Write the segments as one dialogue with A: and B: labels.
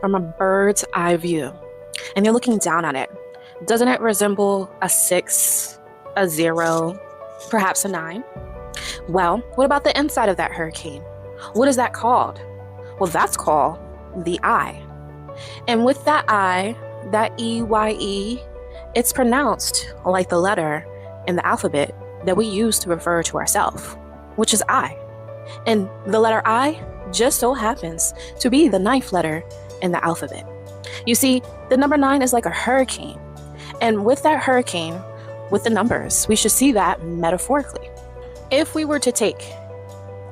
A: from a bird's eye view and you're looking down on it, doesn't it resemble a 6, a 0, perhaps a 9? Well, what about the inside of that hurricane? What is that called? Well, that's called the eye. And with that I, that EYE, it's pronounced like the letter in the alphabet that we use to refer to ourselves, which is I. And the letter I just so happens to be the 9th letter in the alphabet. You see, the number 9 is like a hurricane. And with that hurricane, with the numbers, we should see that metaphorically. If we were to take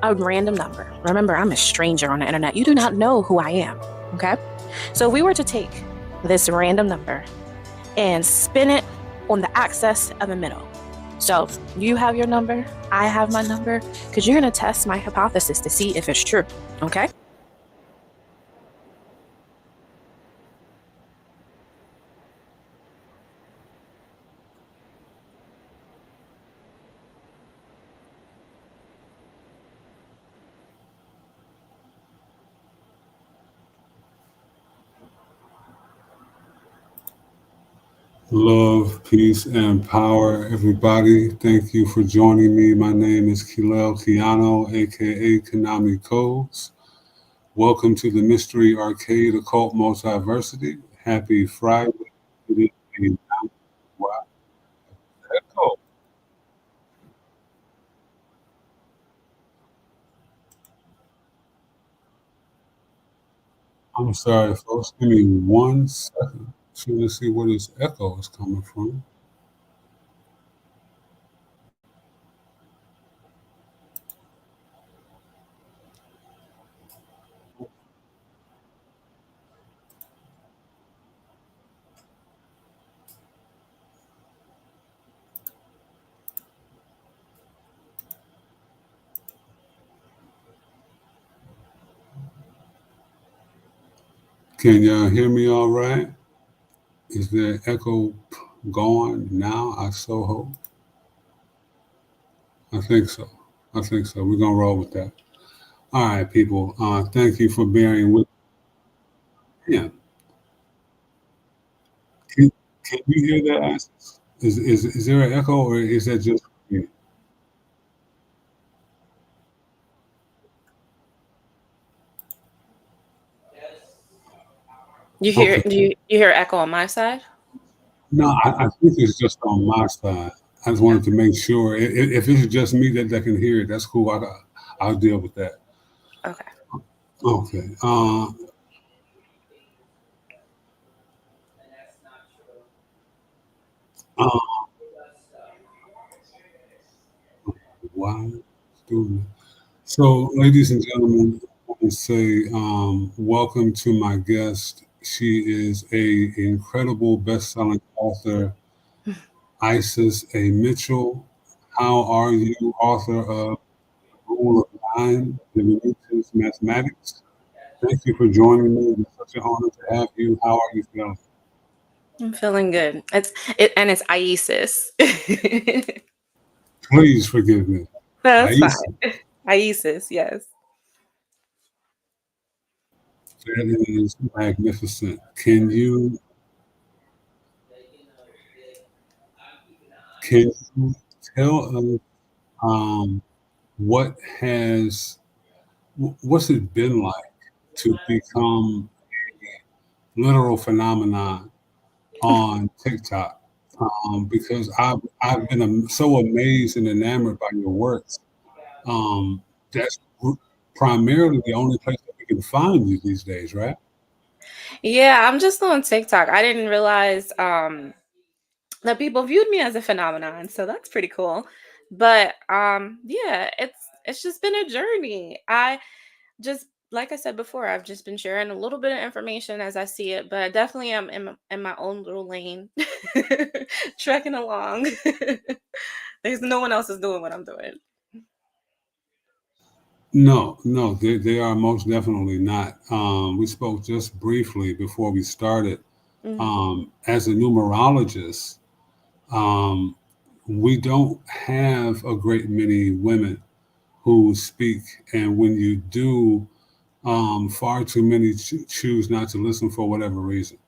A: a random number, remember, I'm a stranger on the internet. You do not know who I am, okay? So if we were to take this random number and spin it on the axis of the middle. So you have your number, I have my number, because you're going to test my hypothesis to see if it's true, okay?
B: Love, peace, and power, everybody. Thank you for joining me. My name is Kilel Kiano, aka Konami Codes. Welcome to the Mystery Arcade Occult Multiversity. Happy Friday. It is a wow. Echo. I'm sorry, folks. Give me 1 second. Trying to see where this echo is coming from. Can y'all hear me all right? Is the echo gone now? I so hope. I think so. I think so. We're going to roll with that. All right, people. Thank you for bearing with me. Yeah. Can, can you hear that? Is there an echo or is that just me?
A: You hear
B: Okay.
A: you hear echo on my side?
B: No, I think it's just on my side. I just wanted to make sure. If it's just me that can hear it, that's cool. I'll deal with that.
A: Okay.
B: Okay. Uh, why? So, ladies and gentlemen, I want to say welcome to my guest. She is a incredible best-selling author, Iyesis A. Mitchell. How are you, author of Rule of Nine, Divinitas Mathematics? Thank you for joining me. It's such an honor to have you. How are you feeling?
A: I'm feeling good. And it's Iyesis.
B: Please forgive me.
A: That's fine.
B: Iyesis,
A: Iyesis, yes.
B: that is magnificent. Can you tell us um, what has what's it been like to become a literal phenomenon on TikTok? Because I've been so amazed and enamored by your works. That's primarily the only place that we can find you these days, right?
A: Yeah, I'm just on TikTok. I didn't realize that people viewed me as a phenomenon, so that's pretty cool. But yeah, it's just been a journey. I just like I said before, I've just been sharing a little bit of information as I see it, but I definitely am in my own little lane, trekking along. There's no one else is doing what I'm doing.
B: No, no, they are most definitely not. We spoke just briefly before we started.
A: Mhm.
B: As a numerologist, um, we don't have a great many women who speak, and when you do, Far too many choose not to listen for whatever reason.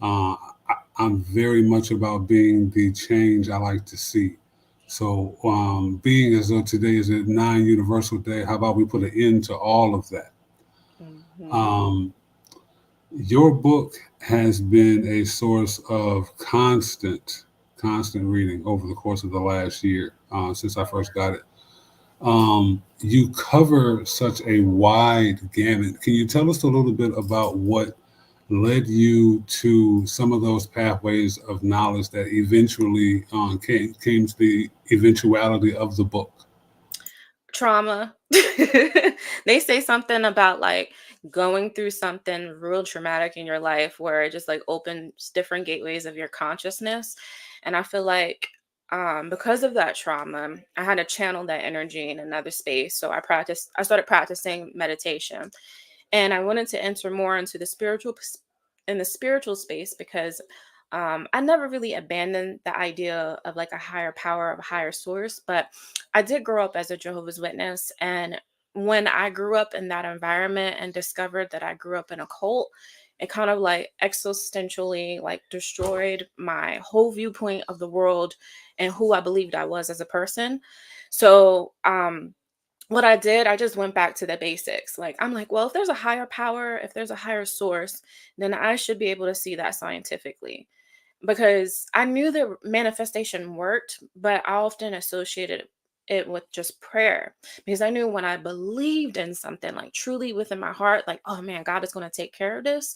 B: I'm very much about being the change I like to see. So, being as though today is a non-universal day, how about we put an end to all of that?
A: Mhm.
B: Um, your book has been a source of constant reading over the course of the last year since I first got it. You cover such a wide gamut. Can you tell us a little bit about what led you to some of those pathways of knowledge that eventually came to the eventuality of the book?
A: Trauma. They say something about like going through something real traumatic in your life where it just like opens different gateways of your consciousness. And I feel like because of that trauma, I had to channel that energy in another space. So I started practicing meditation, and I wanted to enter more into the in the spiritual space because I never really abandoned the idea of like a higher power, of a higher source, but I did grow up as a Jehovah's Witness. And when I grew up in that environment and discovered that I grew up in a cult, it kind of like existentially like destroyed my whole viewpoint of the world and who I believed I was as a person. So what I did, I just went back to the basics. Like, I'm like, well, if there's a higher power, if there's a higher source, then I should be able to see that scientifically. Because I knew the manifestation worked, but I often associated it with just prayer. Because I knew when I believed in something, like truly within my heart, like, oh man, God is going to take care of this,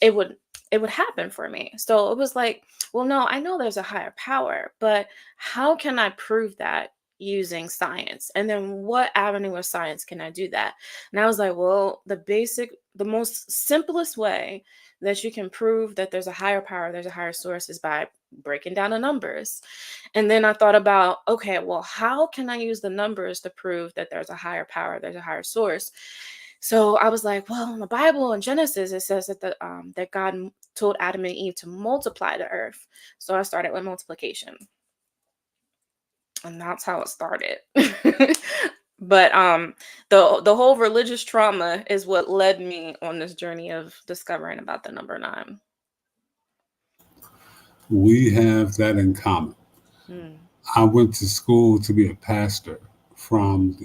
A: it would it would happen for me. So it was like, well, no, I know there's a higher power, but how can I prove that using science? And then what avenue of science can I do that? And I was like, well, the most simplest way that you can prove that there's a higher power, there's a higher source, is by breaking down the numbers. And then I thought about, okay, well, how can I use the numbers to prove that there's a higher power, there's a higher source? So I was like, well, in the Bible in Genesis, it says that that God told Adam and Eve to multiply the earth. So I started with multiplication, and that's how it started. But the whole religious trauma is what led me on this journey of discovering about the number nine.
B: We have that in common.
A: Mm,
B: I went to school to be a pastor from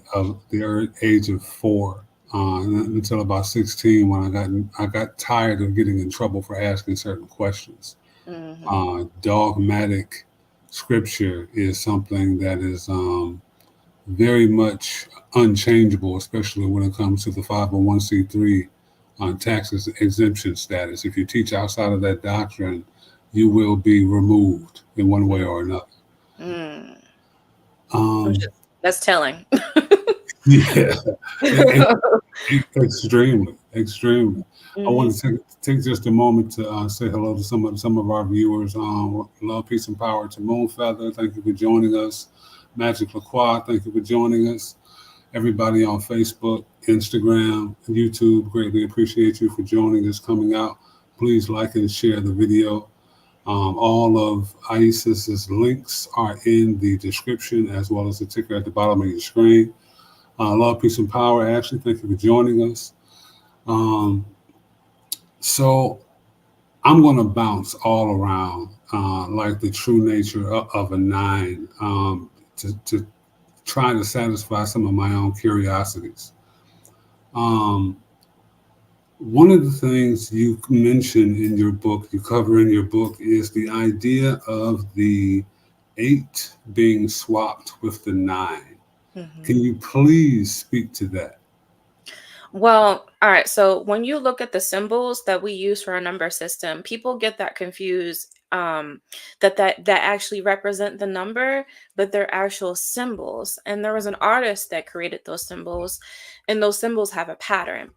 B: the age of 4 until about 16 when I got tired of getting in trouble for asking certain questions.
A: mhm,
B: Dogmatic scripture is something that is very much unchangeable, especially when it comes to the 501c3 tax exemption status. If you teach outside of that doctrine, you will be removed in one way or another.
A: mm. Which
B: Um,
A: that's telling.
B: yeah, and extremely, extremely. I
A: Mhm.
B: want to take just a moment to say hello to some of our viewers. Love, peace, and power to Moonfeather. Thank you for joining us. Magic LaCroix, thank you for joining us. Everybody on Facebook, Instagram, YouTube, greatly appreciate you for joining us, coming out. Please like and share the video. All of Iyesis's links are in the description as well as the ticker at the bottom of your screen. Love, peace, and power. Ashley, thank you for joining us. Um, so I'm going to bounce all around like the true nature of a nine to try to satisfy some of my own curiosities. Um, One of the things you mention in your book, you cover in your book, is the idea of the 8 being swapped with the 9. Can
A: Mhm.
B: you please speak to that?
A: Well, all right. So when you look at the symbols that we use for our number system, people get that confused. That actually represent the number, but they're actual symbols. And there was an artist that created those symbols, and those symbols have a pattern.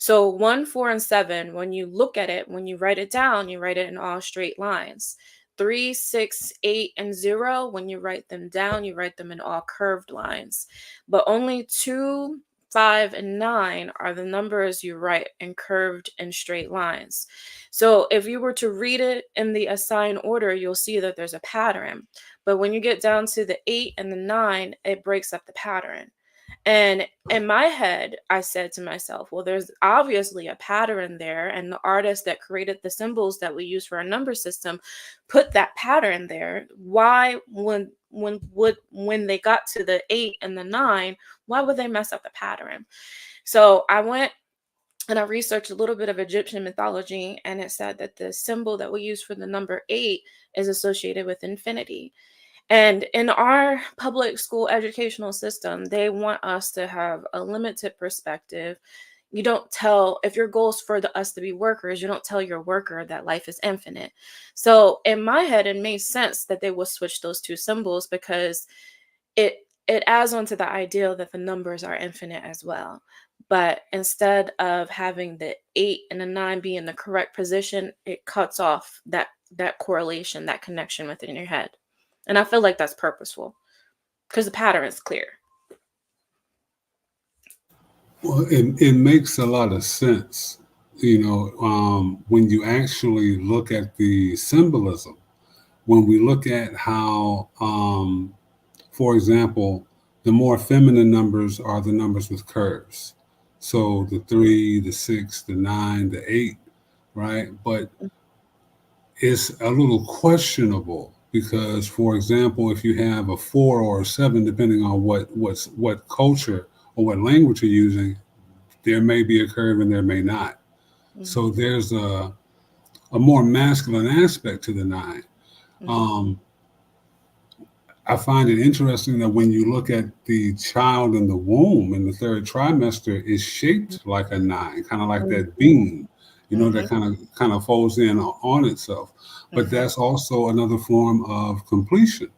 A: So 1, 4, and 7, when you look at it, when you write it down, you write it in all straight lines. 3, 6, 8, and 0, when you write them down, you write them in all curved lines. But only 2, 5, and 9 are the numbers you write in curved and straight lines. So if you were to read it in the assigned order, you'll see that there's a pattern. But when you get down to the 8 and the 9, it breaks up the pattern. And in my head, I said to myself, well, there's obviously a pattern there. And the artist that created the symbols that we use for our number system put that pattern there. Why, when they got to the 8 and the 9, why would they mess up the pattern? So I went and I researched a little bit of Egyptian mythology, and it said that the symbol that we use for the number 8 is associated with infinity. And in our public school educational system, they want us to have a limited perspective. You don't tell, if your goal is for us to be workers, you don't tell your worker that life is infinite. So in my head, it made sense that they would switch those two symbols, because it adds on to the idea that the numbers are infinite as well. But instead of having the 8 and the 9 be in the correct position, it cuts off that correlation, that connection within your head. And I feel like that's purposeful because the pattern is clear.
B: Well, it makes a lot of sense, when you actually look at the symbolism. When we look at how, for example, the more feminine numbers are the numbers with curves. So the 3, the 6, the 9, the 8, right? But it's a little questionable because, for example, if you have a 4 or a 7, depending on what culture or what language you're using, there may be a curve and there may not. So there's a more masculine aspect to the 9. I find it interesting that when you look at the child in the womb in the third trimester, it's shaped like a 9, kind of like that beam, that kind of folds in on itself. But that's also another form of completion.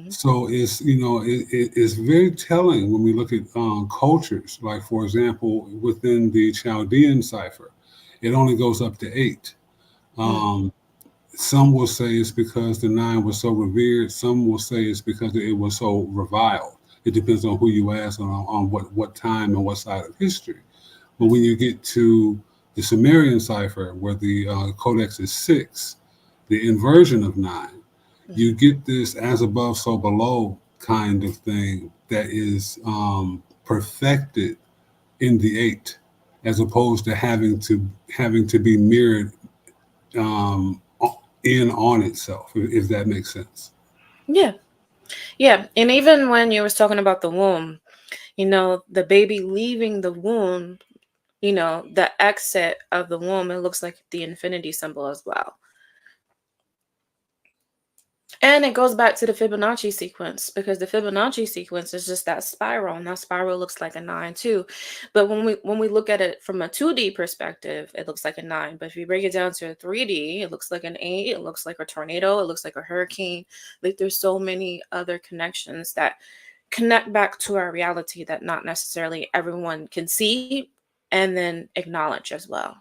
B: So it's very telling when we look at cultures. Like, for example, within the Chaldean cipher, it only goes up to 8. Some will say it's because the 9 was so revered. Some will say it's because it was so reviled. It depends on who you ask on what time and what side of history. But when you get to the Sumerian cipher, where the codex is 6, the inversion of 9, you get this as above, so below kind of thing that is perfected in the 8, as opposed to having to be mirrored in on itself, if that makes sense.
A: Yeah. Yeah. And even when you was talking about the womb, the baby leaving the womb, the exit of the womb, it looks like the infinity symbol as well. And it goes back to the Fibonacci sequence, because the Fibonacci sequence is just that spiral, and that spiral looks like a 9 too. But when we look at it from a 2D perspective, it looks like a 9. But if you break it down to a 3D, it looks like an 8. It looks like a tornado. It looks like a hurricane. Like, there's so many other connections that connect back to our reality that not necessarily everyone can see and then acknowledge as well.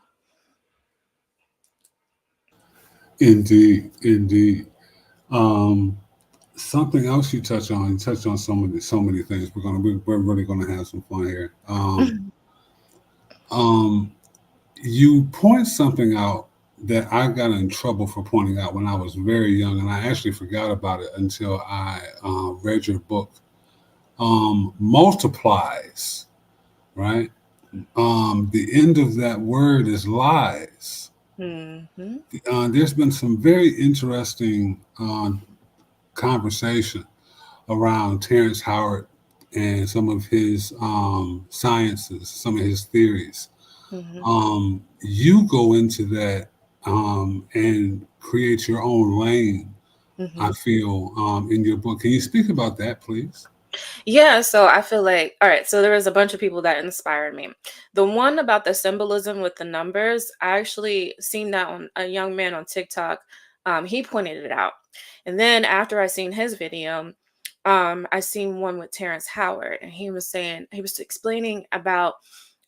B: Indeed, indeed. Um, Something else you touched on so many things. We're really gonna have some fun here. Um, you point something out that I got in trouble for pointing out when I was very young, and I actually forgot about it until I read your book. Multiplies, right? The end of that word is lies. There's been some very interesting conversation around Terrence Howard and some of his sciences, some of his theories. You go into that and create your own lane, I feel, in your book. Can you speak about that, please?
A: Yeah, so I feel like, all right, so there was a bunch of people that inspired me. The one about the symbolism with the numbers, I actually seen that on a young man on TikTok. He pointed it out. And then after I seen his video, I seen one with Terrence Howard, and he was explaining about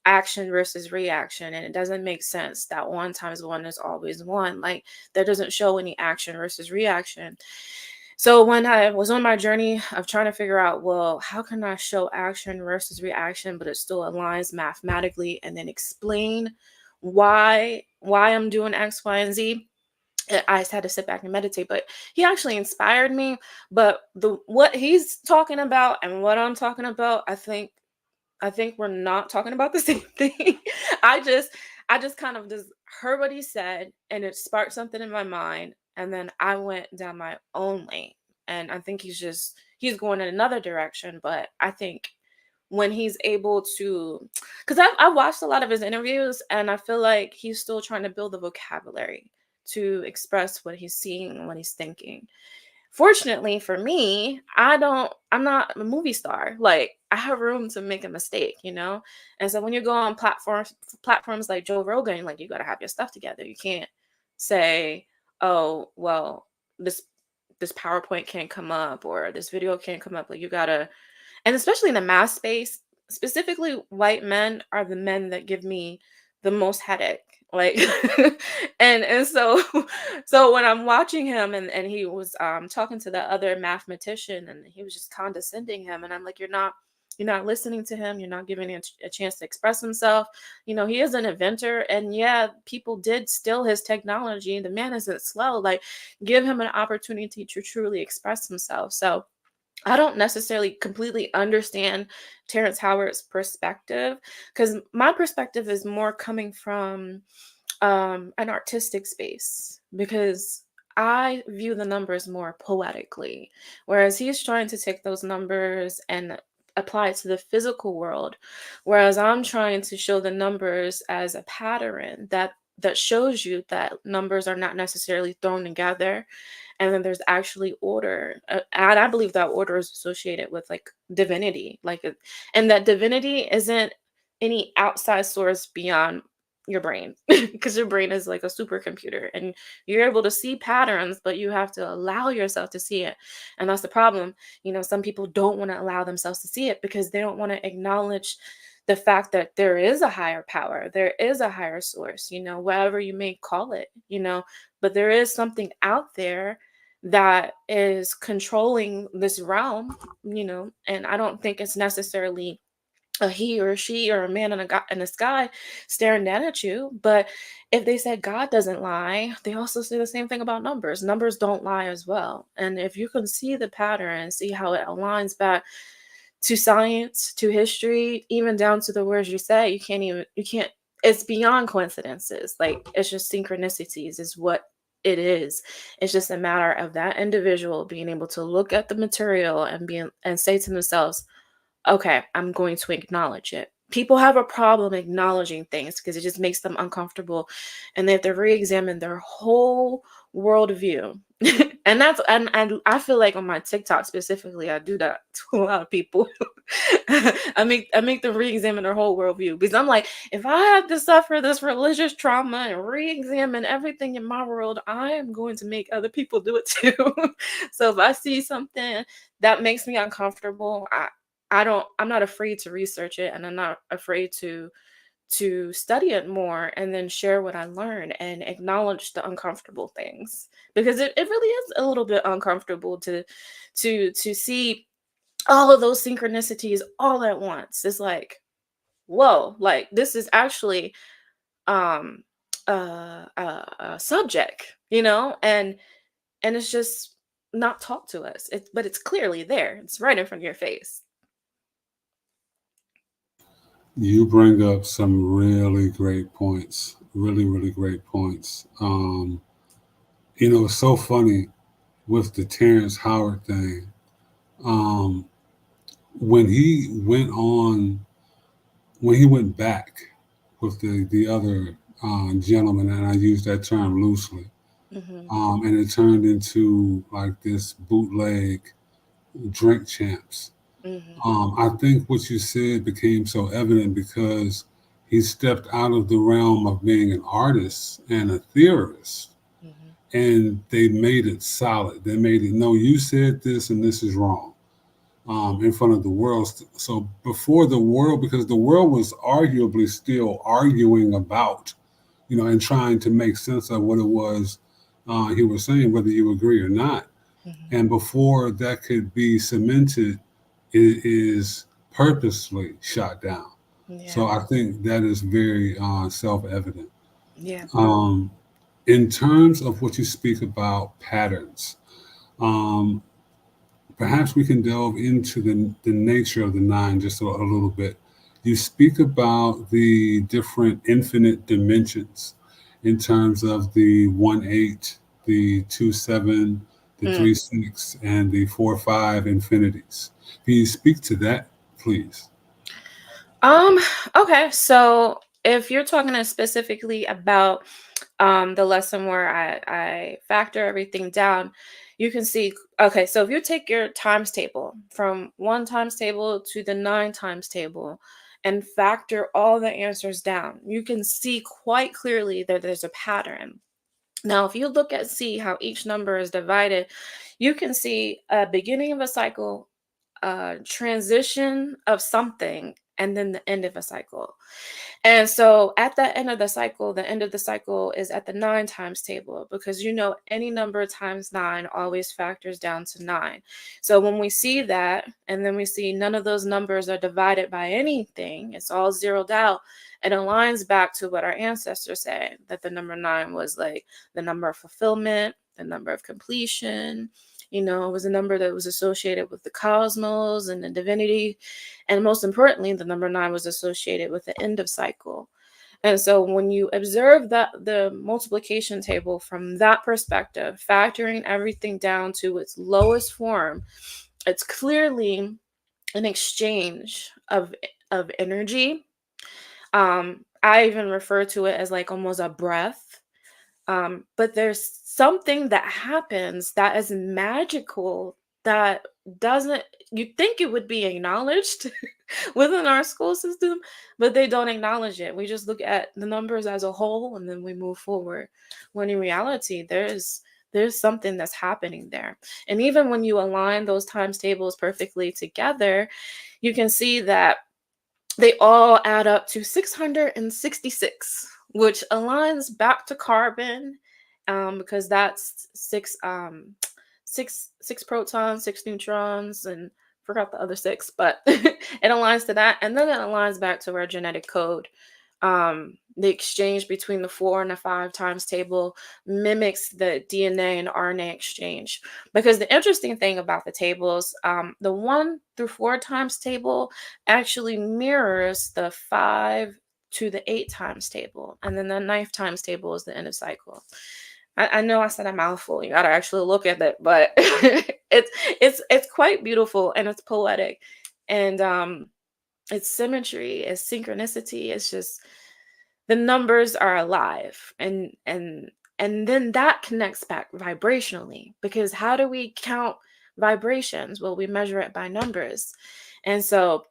A: action versus reaction, and it doesn't make sense that 1 times 1 is always 1. Like, that doesn't show any action versus reaction. So when I was on my journey of trying to figure out, well, how can I show action versus reaction, but it still aligns mathematically, and then explain why I'm doing X, Y, and Z, I just had to sit back and meditate. But he actually inspired me. But the what he's talking about and what I'm talking about, I think we're not talking about the same thing. I just I just kind of just heard what he said and it sparked something in my mind and then I went down my own lane. And I think he's going in another direction, but I think when he's able to, because I've watched a lot of his interviews and I feel like he's still trying to build the vocabulary to express what he's seeing and what he's thinking. Fortunately for me, I'm not a movie star. Like I have room to make a mistake, you know? And so when you go on platforms like Joe Rogan, like you got to have your stuff together. You can't say, "Oh, well, this PowerPoint can't come up or this video can't come up." Like you got to, and especially in the math space, specifically white men are the men that give me the most headache. Like and so so when I'm watching him and he was talking to the other mathematician and he was just condescending him and I'm like, you're not listening to him, you're not giving him a chance to express himself. He is an inventor and yeah, people did steal his technology. The man isn't slow. Like give him an opportunity to truly express himself. So I don't necessarily completely understand Terrence Howard's perspective because my perspective is more coming from an artistic space because I view the numbers more poetically, whereas he's trying to take those numbers and apply it to the physical world, whereas I'm trying to show the numbers as a pattern that shows you that numbers are not necessarily thrown together and then there's actually order, and I believe that order is associated with like divinity, and that divinity isn't any outside source beyond your brain because your brain is like a supercomputer and you're able to see patterns but you have to allow yourself to see it. And that's the problem. Some people don't want to allow themselves to see it because they don't want to acknowledge the fact that there is a higher power, there is a higher source, whatever you may call it, but there is something out there that is controlling this realm, and I don't think it's necessarily a he or a she or a man in the sky staring down at you. But if they said God doesn't lie, they also say the same thing about numbers. Numbers don't lie as well. And if you can see the pattern and see how it aligns back to science, to history, even down to the words you say, you can't, it's beyond coincidences. Like it's just synchronicities is what it is. It's just a matter of that individual being able to look at the material and say to themselves, okay, I'm going to acknowledge it. People have a problem acknowledging things because it just makes them uncomfortable and they have to re-examine their whole worldview. And I feel like on my TikTok specifically, I do that to a lot of people. I make them re-examine their whole worldview because I'm like, if I have to suffer this religious trauma and re-examine everything in my world, I am going to make other people do it too. So if I see something that makes me uncomfortable, I'm not afraid to research it and I'm not afraid to study it more and then share what I learned and acknowledge the uncomfortable things because it really is a little bit uncomfortable to see all of those synchronicities all at once. It's like, whoa, like this is actually um a subject, and it's just not taught to us. But it's clearly there. It's right in front of your face.
B: You bring up some really great points, really, really great points. It's so funny with the Terrence Howard thing. Um, when he went on, when he went back with the other gentleman, and I use that term loosely,
A: Hmm.
B: and it turned into like this bootleg drink champs.
A: Hmm.
B: I think what you said became so evident because he stepped out of the realm of being an artist and a theorist,
A: Hmm.
B: and they made it solid. They made it, no, you said this and this is wrong, in front of the world. So before the world, because the world was arguably still arguing about, and trying to make sense of what it was he was saying, whether you agree or not.
A: Hmm.
B: And before that could be cemented, it is purposely shot down. So
A: Yeah.
B: I think that is very self evident.
A: Yeah.
B: Um, In terms of what you speak about patterns, um, perhaps we can delve into the nature of the nine just a little bit. You speak about the different infinite dimensions in terms of the 1-8, the 2-7, the
A: Mm.
B: 3-6, and the 4-5 infinities. Can you speak to that, please?
A: Um, okay, so if you're talking specifically about the lesson where I factor everything down, you can see, okay, so if you take your times table from one times table to the nine times table and factor all the answers down, you can see quite clearly that there's a pattern. Now, if you look at see how each number is divided, you can see a beginning of a cycle, a transition of something, and then the end of a cycle. And so at the end of the cycle, the end of the cycle is at the nine times table, because any number times nine always factors down to nine. So when we see that, and then we see none of those numbers are divided by anything, it's all zeroed out. It aligns back to what our ancestors say, that the number nine was like the number of fulfillment, the number of completion. It was a number that was associated with the cosmos and the divinity. And most importantly, the number nine was associated with the end of cycle. And so when you observe the multiplication table from that perspective, factoring everything down to its lowest form, it's clearly an exchange of energy. I even refer to it as like almost a breath. But there's something that happens that is magical, that doesn't, you think it would be acknowledged within our school system, but they don't acknowledge it. We just look at the numbers as a whole and then we move forward. When in reality, there's something that's happening there. And even when you align those times tables perfectly together, you can see that they all add up to 666, which aligns back to carbon, because that's six protons, six neutrons, and forgot the other six, but it aligns to that. And then it aligns back to our genetic code. The exchange between the 4 and the 5 times table mimics the DNA and RNA exchange. Because the interesting thing about the tables, the 1 through 4 times table actually mirrors the 5 to the 8 times table. And then the 9th times table is the end of cycle. I know I said a mouthful. You gotta actually look at it, but it's quite beautiful, and it's poetic, and it's symmetry, it's synchronicity. It's just, the numbers are alive, and then that connects back vibrationally, because how do we count vibrations? Well, we measure it by numbers. And so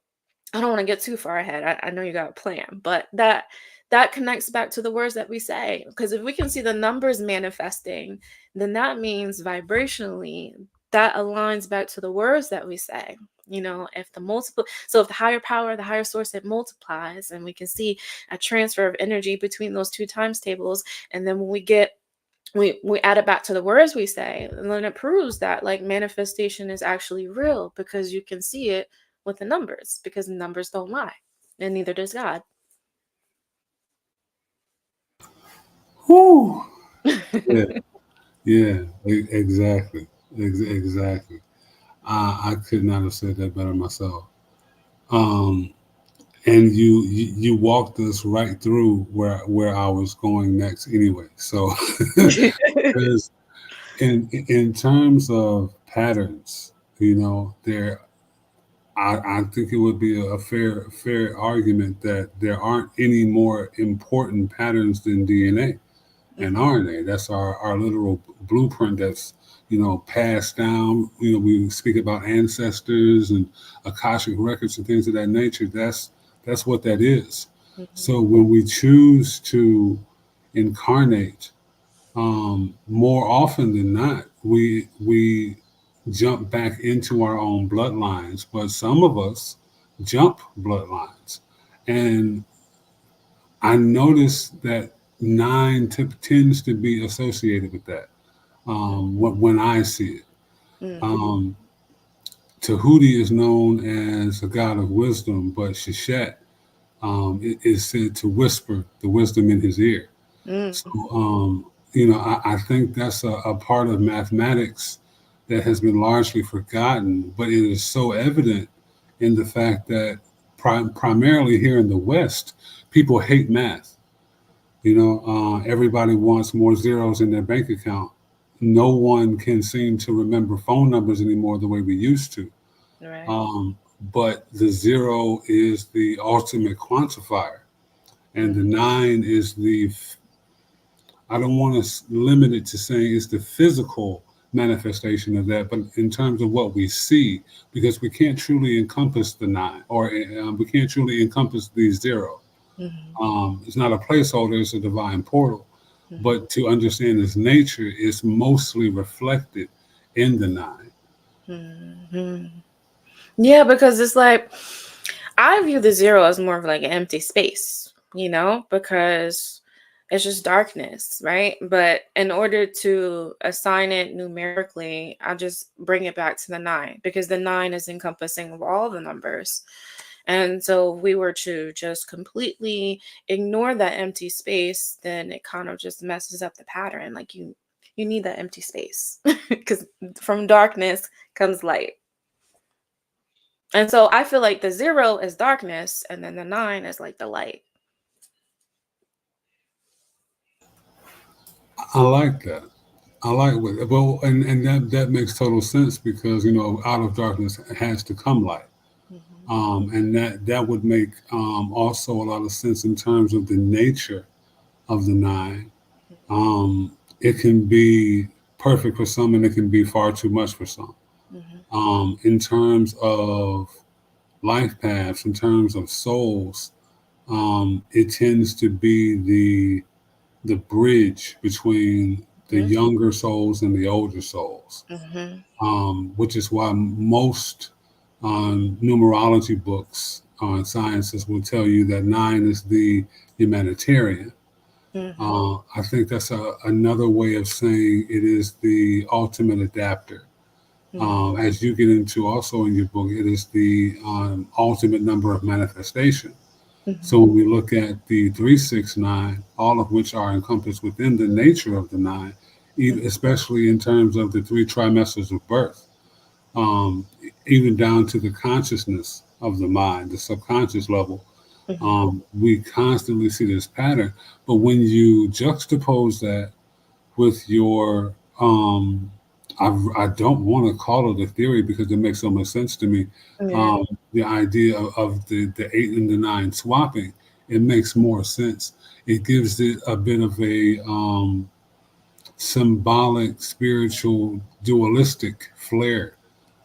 A: I don't want to get too far ahead. I know you got a plan, but that connects back to the words that we say. Because if we can see the numbers manifesting, then that means vibrationally that aligns back to the words that we say. If if the higher power, the higher source, it multiplies, and we can see a transfer of energy between those two times tables. And then when we add it back to the words we say, and then it proves that like manifestation is actually real, because you can see it with the numbers, because numbers don't lie, and neither does God.
B: Whew. Yeah, yeah, exactly, exactly. I could not have said that better myself. Um, and you walked us right through where I was going next anyway. So, because in terms of patterns, there, I think it would be a fair argument that there aren't any more important patterns than DNA and
A: Mhm,
B: RNA. That's our literal blueprint that's, passed down. We speak about ancestors and Akashic records and things of that nature. That's what that is.
A: mhm,
B: So when we choose to incarnate, more often than not, we jump back into our own bloodlines, but some of us jump bloodlines. And I noticed that nine tends to be associated with that, when I see it.
A: mhm,
B: Um, Tahuti is known as a god of wisdom, but Sheshet, is said to whisper the wisdom in his ear. So,
A: mhm,
B: I think that's a part of mathematics that has been largely forgotten, but it is so evident in the fact that primarily here in the West, people hate math. Everybody wants more zeros in their bank account. No one can seem to remember phone numbers anymore the way we used to.
A: Right.
B: Um, but the zero is the ultimate quantifier, and the nine is I don't want to limit it to saying it's the physical manifestation of that, but in terms of what we see, because we can't truly encompass the nine, or we can't truly encompass the zero.
A: Mm-hmm.
B: It's not a placeholder, it's a divine portal.
A: Mm-hmm.
B: But to understand its nature is mostly reflected in the nine.
A: Mm-hmm. Yeah, because it's like I view the zero as more of like an empty space, because it's just darkness, right? But in order to assign it numerically, I just bring it back to the nine because the nine is encompassing of all the numbers. And so if we were to just completely ignore that empty space, then it kind of just messes up the pattern. Like you need that empty space because from darkness comes light. And so I feel like the zero is darkness and then the nine is like the light.
B: I like that. I like it. Well, and that makes total sense because out of darkness has to come light.
A: Mm-hmm.
B: And that would make also a lot of sense in terms of the nature of the nine. It can be perfect for some, and it can be far too much for some.
A: Mm-hmm.
B: In terms of life paths, in terms of souls, it tends to be the bridge between the younger souls and the older souls,
A: Mm-hmm.
B: which is why most numerology books on sciences will tell you that nine is the humanitarian.
A: Mm-hmm.
B: I think that's another way of saying it is the ultimate adapter.
A: Mm-hmm.
B: As you get into also in your book, it is the ultimate number of manifestation.
A: Mm-hmm.
B: So when we look at the 369, all of which are encompassed within the nature of the nine, especially in terms of the three trimesters of birth, um, even down to the consciousness of the mind, the subconscious level,
A: Mm-hmm.
B: we constantly see this pattern. But when you juxtapose that with your, I don't want to call it a theory because it makes so much sense to me.
A: Yeah.
B: The idea of the eight and the nine swapping, it makes more sense. It gives it a bit of a symbolic, spiritual, dualistic flair.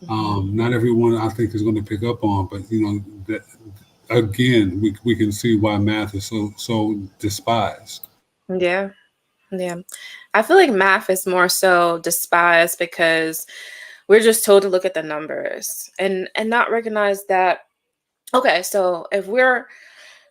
A: Mm-hmm.
B: Not everyone I think is going to pick up on, but that again, we can see why math is so despised.
A: Yeah. Yeah. I feel like math is more so despised because we're just told to look at the numbers and not recognize that okay, so if we're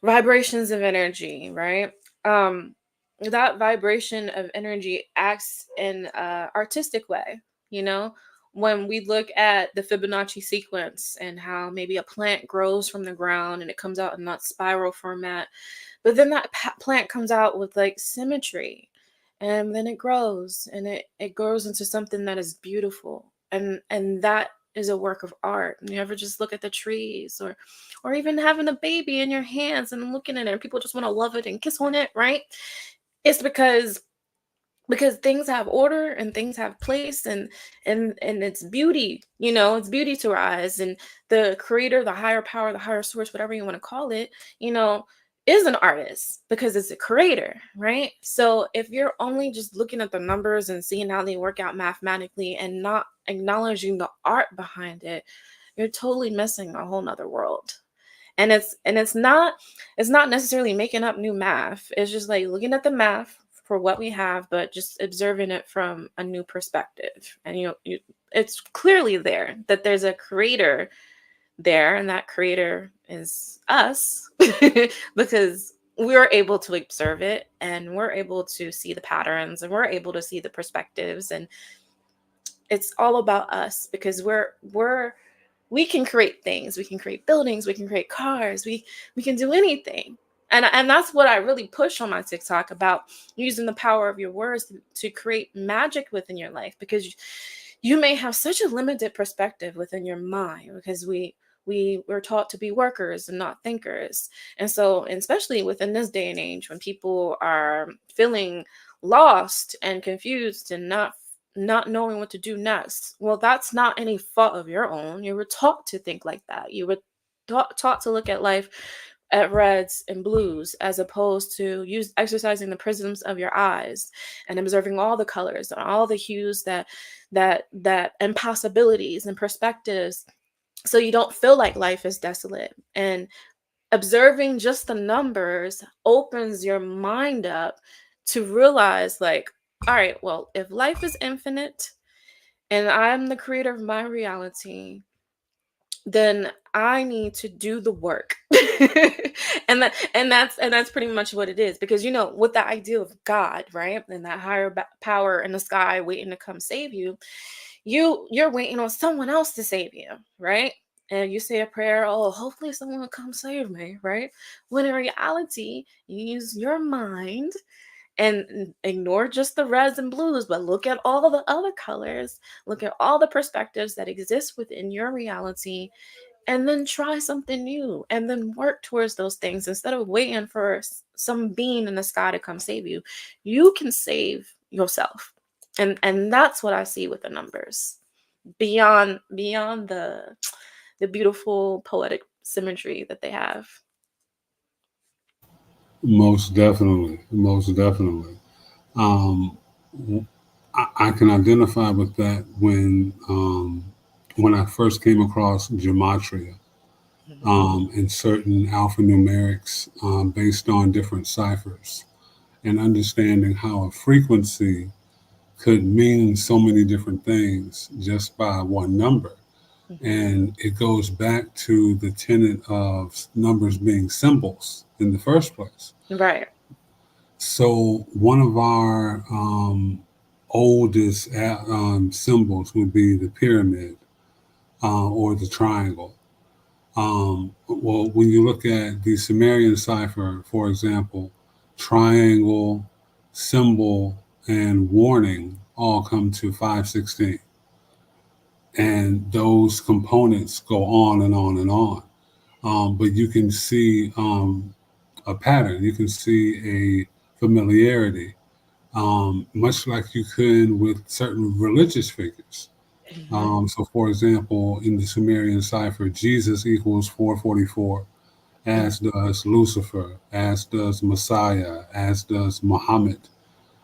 A: vibrations of energy, right? Um, that vibration of energy acts in a artistic way, you know? When we look at the Fibonacci sequence and how maybe a plant grows from the ground and it comes out in that spiral format, but then that plant comes out with like symmetry and then it grows and it grows into something that is beautiful and that is a work of art. And you ever just look at the trees or even having a baby in your hands and looking at it and people just want to love it and kiss on it, right? It's because things have order and things have place and it's beauty, it's beauty to our eyes. And the creator, the higher power, the higher source, whatever you want to call it, you know is an artist because it's a creator, right? So if you're only just looking at the numbers and seeing how they work out mathematically and not acknowledging the art behind it, you're totally missing a whole nother world. And it's not necessarily making up new math. It's just like looking at the math for what we have, but just observing it from a new perspective. And it's clearly there that there's a creator there, and that creator is us because we're able to observe it and we're able to see the patterns and we're able to see the perspectives. And it's all about us because we can create things, we can create buildings, we can create cars, we can do anything, And that's what I really push on my TikTok about using the power of your words to create magic within your life, because you may have such a limited perspective within your mind, because we were taught to be workers and not thinkers. And so, and especially within this day and age when people are feeling lost and confused and not knowing what to do next, well, that's not any fault of your own. You were taught to think like that. You were taught to look at life at reds and blues, as opposed to use exercising the prisms of your eyes and observing all the colors and all the hues that and possibilities and perspectives, so you don't feel like life is desolate. And observing just the numbers opens your mind up to realize, like, all right, well, if life is infinite and I'm the creator of my reality, then I need to do the work. And that's pretty much what it is, because with the idea of God, right? And that higher power in the sky waiting to come save you, you're waiting on someone else to save you, right? And you say a prayer, oh, hopefully someone will come save me, right? When in reality, you use your mind and ignore just the reds and blues, but look at all the other colors, look at all the perspectives that exist within your reality, and then try something new and then work towards those things instead of waiting for some being in the sky to come save you. You can save yourself. And that's what I see with the numbers, beyond the beautiful poetic symmetry that they have.
B: Most definitely, most definitely. Um, I can identify with that when I first came across gematria
A: Mhm.
B: and certain alphanumerics based on different ciphers, and understanding how a frequency could mean so many different things just by one number.
A: Mhm.
B: And it goes back to the tenet of numbers being symbols in the first place.
A: Right.
B: So one of our oldest symbols would be the pyramid or the triangle. Well, when you look at the Sumerian cipher, for example, triangle, symbol, and warning all come to 516. And those components go on and on and on. But you can see a pattern, you can see a familiarity, much like you could with certain religious figures.
A: Mhm.
B: So, for example, in the Sumerian cipher, Jesus equals 444, as does Lucifer, as does Messiah, as does Muhammad,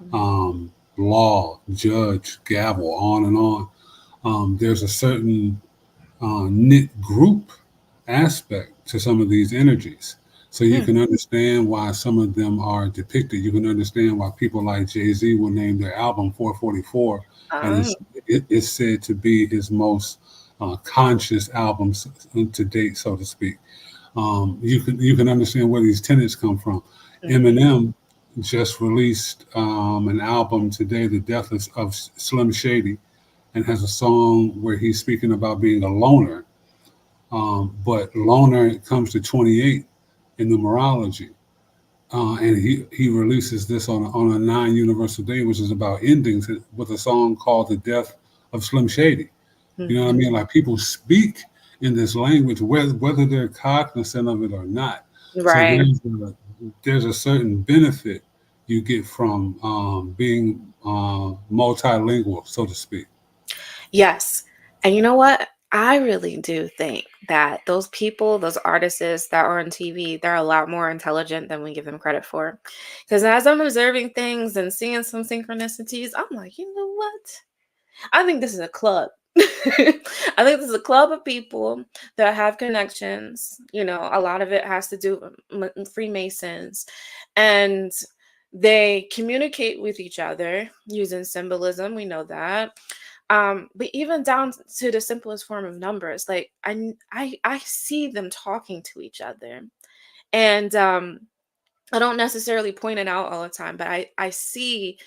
A: Mhm.
B: um, law, judge, gavel, on and on. There's a certain knit group aspect to some of these energies. So you
A: Hmm.
B: can understand why some of them are depicted. You can understand why people like Jay-Z will name their album 444, and
A: Ah.
B: it's said to be his most conscious album to date, so to speak. You can understand where these tenets come from.
A: Mhm.
B: Eminem just released an album today, The Death of Slim Shady, and has a song where he's speaking about being a loner. But loner comes to 28 in numerology. And he releases this on a non-universal day, which is about endings, with a song called "The Death of Slim Shady." You know what I
A: Mhm.
B: mean? Like people speak in this language, whether they're cognizant of it or not. So
A: Right.
B: there's a certain benefit you get from being multilingual, so to speak.
A: Yes. And you know what? I really do think that those people, those artists that are on TV, they're a lot more intelligent than we give them credit for. Because as I'm observing things and seeing some synchronicities, I'm like, you know what? I think this is a club. I think this is a club of people that have connections. A lot of it has to do with Freemasons, and they communicate with each other using symbolism. We know that. But even down to the simplest form of numbers, like I see them talking to each other, and I don't necessarily point it out all the time, but I see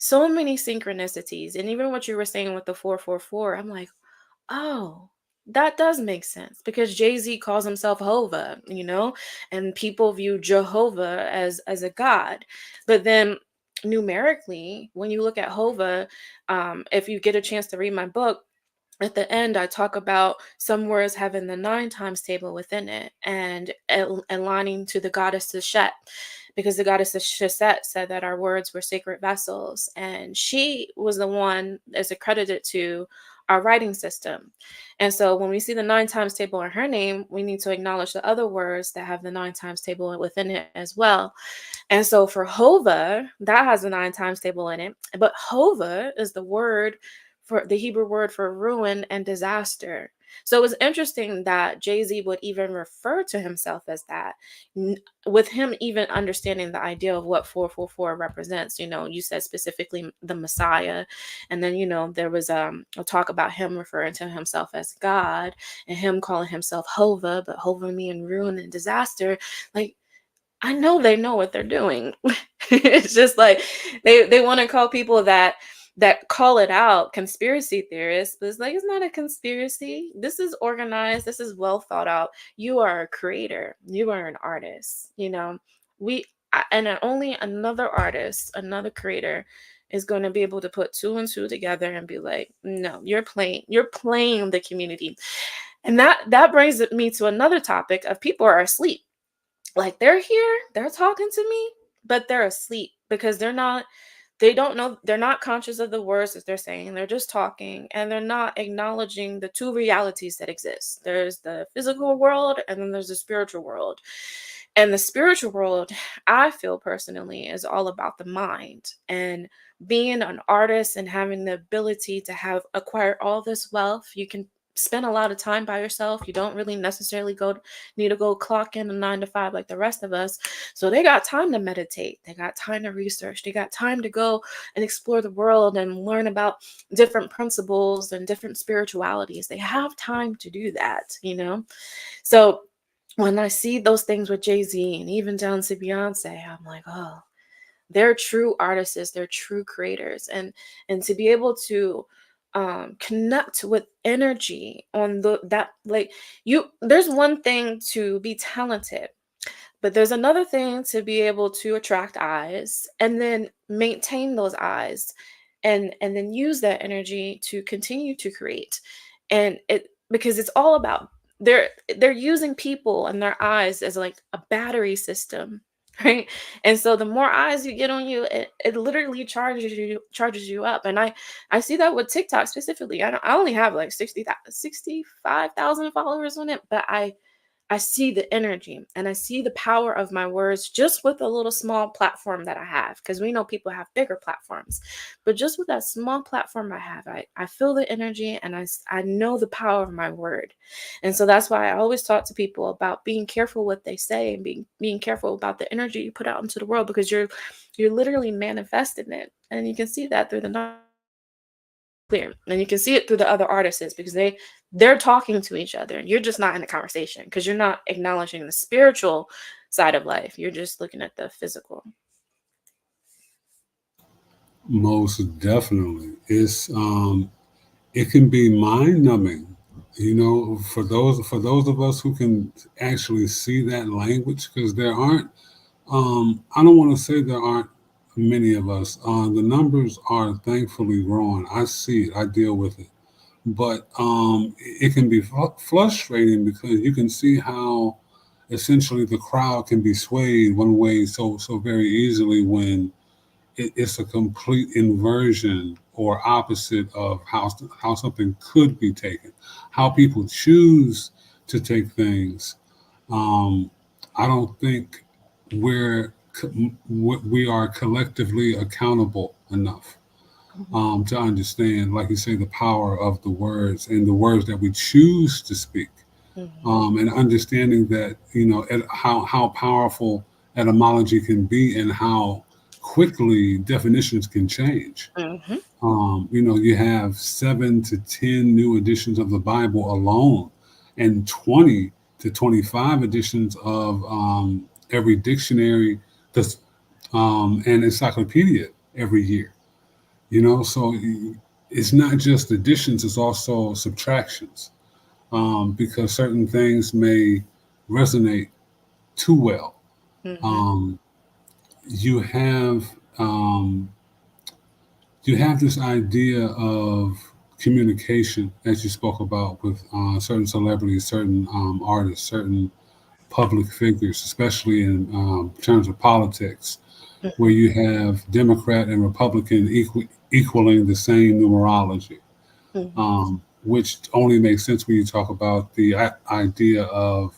A: so many synchronicities. And even what you were saying with the 444, I'm like, oh, that does make sense because Jay-Z calls himself Hova, you know, and people view Jehovah as a god. But then numerically, when you look at Hova, if you get a chance to read my book, at the end, I talk about some words having the 9 times table within it and aligning to the goddess Shet, because the goddess Shet said that our words were sacred vessels, and she was the one that's accredited to our writing system. And so when we see the 9 times table in her name, we need to acknowledge the other words that have the 9 times table within it as well. And so for Hova, that has a 9 times table in it. But Hova is the word for the Hebrew word for ruin and disaster. So it was interesting that Jay-Z would even refer to himself as that, with him even understanding the idea of what 444 represents. You know, you said specifically the Messiah. And then, you know, there was a talk about him referring to himself as God and him calling himself Hova, but Hova meaning ruin and disaster. Like, I know they know what they're doing. It's just like they want to call people that call it out conspiracy theorists, but it's like it's not a conspiracy. This is organized. This is well thought out. You are a creator. You are an artist. You know, and only another artist, another creator, is going to be able to put two and two together and be like, no, you're playing the community. And that brings me to another topic of people are asleep. Like they're here, they're talking to me, but they're asleep because they don't know, they're not conscious of the words that they're saying. They're just talking and they're not acknowledging the two realities that exist. There's the physical world and then there's the spiritual world. And the spiritual world, I feel personally, is all about the mind and being an artist and having the ability to have acquired all this wealth. You can spend a lot of time by yourself. You don't really necessarily need to go clock in a 9 to 5 like the rest of us. So they got time to meditate. They got time to research. They got time to go and explore the world and learn about different principles and different spiritualities. They have time to do that, you know? So when I see those things with Jay-Z and even down to Beyonce, I'm like, oh, they're true artists, they're true creators. And to be able to connect with energy on that, like, there's one thing to be talented, but there's another thing to be able to attract eyes and then maintain those eyes and then use that energy to continue to create. And it, because it's all about, they're using people and their eyes as like a battery system, right? And so the more eyes you get on you, it literally charges you up. And I see that with TikTok specifically. I only have like 65,000 followers on it, but I see the energy and I see the power of my words just with a little small platform that I have, because we know people have bigger platforms. But just with that small platform I have, I feel the energy and I know the power of my word. And so that's why I always talk to people about being careful what they say and being careful about the energy you put out into the world, because you're literally manifesting it. And you can see that through the clear. And you can see it through the other artists because they're talking to each other. You're just not in the conversation because you're not acknowledging the spiritual side of life. You're just looking at the physical.
B: Most definitely. It can be mind numbing, you know, for those of us who can actually see that language, because there aren't I don't want to say there aren't many of us. The numbers are thankfully growing. I see it, I deal with it. But it can be frustrating because you can see how essentially the crowd can be swayed one way so very easily when it's a complete inversion or opposite of how something could be taken, how people choose to take things. Um, I don't think we're we are collectively accountable enough
A: Mhm.
B: to understand, like you say, the power of the words and the words that we choose to speak,
A: Mhm.
B: and understanding that, you know, how powerful etymology can be and how quickly definitions can change.
A: Mhm.
B: You know, you have 7 to 10 new editions of the Bible alone, and 20 to 25 editions of every dictionary, and encyclopedia every year. You know, so it's not just additions; it's also subtractions. because certain things may resonate too well.
A: Mm-hmm.
B: Um, you have um, you have this idea of communication, as you spoke about, with certain celebrities, certain artists, certain public figures, especially in terms of politics, where
A: Mm-hmm.
B: you have Democrat and Republican equaling the same numerology,
A: Mm-hmm.
B: which only makes sense when you talk about the idea of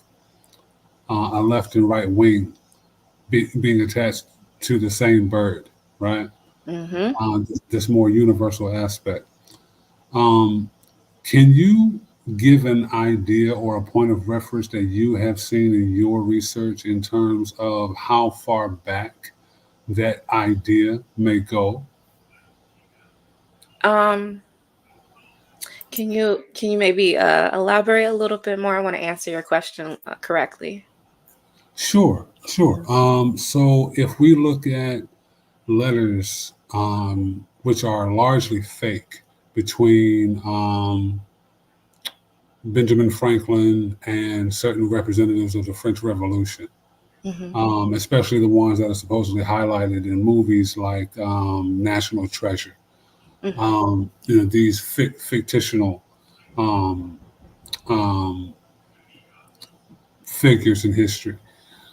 B: a left and right wing being attached to the same bird, right?
A: Mm-hmm.
B: This more universal aspect. Um, can you give an idea or a point of reference that you have seen in your research in terms of how far back that idea may go?
A: Um, can you maybe elaborate a little bit more? I want to answer your question correctly.
B: Sure, sure. So if we look at letters, which are largely fake, between Benjamin Franklin and certain representatives of the French Revolution,
A: Mm-hmm.
B: especially the ones that are supposedly highlighted in movies like National Treasure.
A: Mm-hmm.
B: These fictional um, um, figures in history.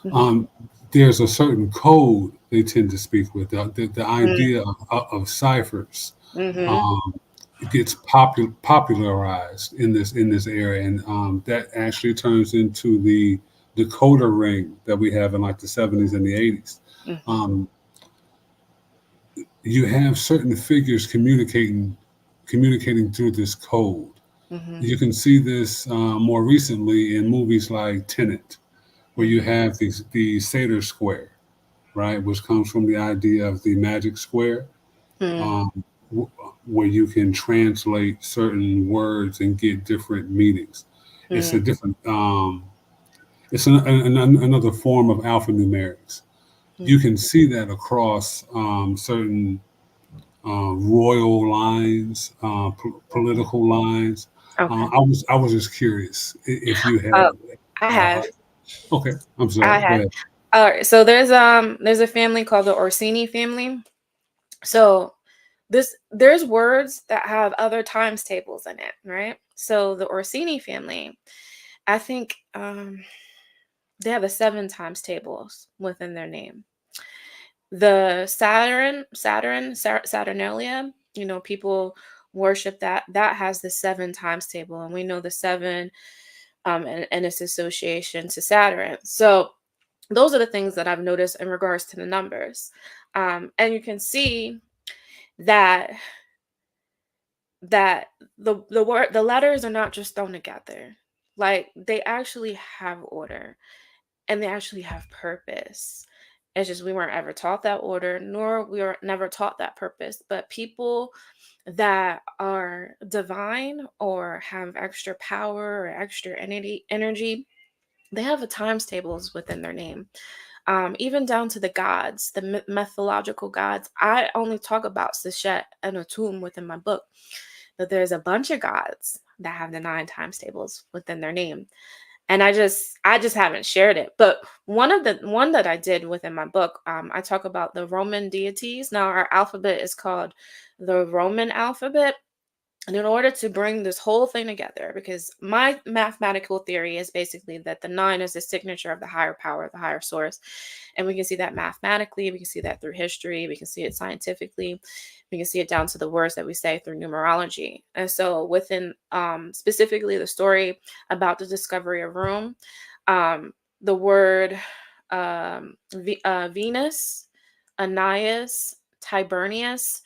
A: Mm-hmm.
B: Um, there's a certain code they tend to speak with. The idea of ciphers
A: Mm-hmm.
B: um, gets popularized in this area, and that actually turns into the decoder ring that we have in like the 70s and the 80s.
A: Mm-hmm.
B: Um, you have certain figures communicating through this code.
A: Mm-hmm.
B: You can see this more recently in movies like Tenet, where you
A: Mm-hmm.
B: have the Seder Square, right, which comes from the idea of the magic square, um, where you can translate certain words and get different meanings. It's a
A: Mm-hmm.
B: different, it's another form of alphanumerics. You
A: Mm-hmm.
B: can see that across certain royal lines, political lines.
A: Okay.
B: I was just curious if you
A: Oh,
B: had.
A: I
B: Uh,
A: have.
B: okay, I'm
A: I
B: sorry. Go
A: had.
B: ahead.
A: All right. So there's a family called the Orsini family. So there's words that have other times tables in it, right? So the Orsini family, I think they have a 7 times tables within their name. The Saturnalia, people worship that has the 7 times table, and we know the 7 and its association to Saturn. So those are the things that I've noticed in regards to the numbers. And you can see that that the letters are not just thrown together. Like they actually have order and they actually have purpose. It's just we weren't ever taught that order, nor we were never taught that purpose. But people that are divine or have extra power or extra energy, they have a times tables within their name. Even down to the gods, the mythological gods. I only talk about Seshet and Atum within my book, but there's a bunch of gods that have the 9 times tables within their name, and I just haven't shared it. But one that I did within my book, I talk about the Roman deities. Now our alphabet is called the Roman alphabet. And in order to bring this whole thing together, because my mathematical theory is basically that the 9 is the signature of the higher power, the higher source. And we can see that mathematically, we can see that through history, we can see it scientifically, we can see it down to the words that we say through numerology. And so within specifically the story about the discovery of Rome, the word Venus, Annius, Tiberius,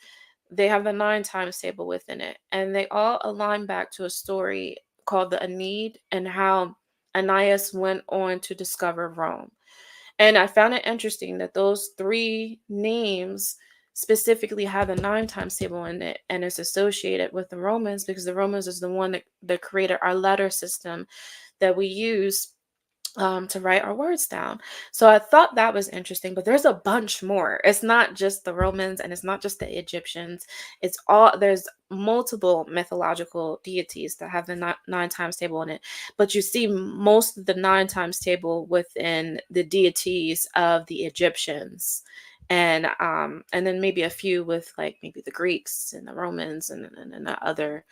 A: they have the 9 times table within it, and they all align back to a story called the Aeneid and how Aeneas went on to discover Rome. And I found it interesting that those 3 names specifically have a 9 times table in it, and it's associated with the Romans because the Romans is the one that created our letter system that we use to write our words down. So I thought that was interesting, but there's a bunch more. It's not just the Romans and it's not just the Egyptians. It's all there's multiple mythological deities that have the nine times table in it. But you see most of the nine times table within the deities of the Egyptians. And then maybe a few with like maybe the Greeks and the Romans and the other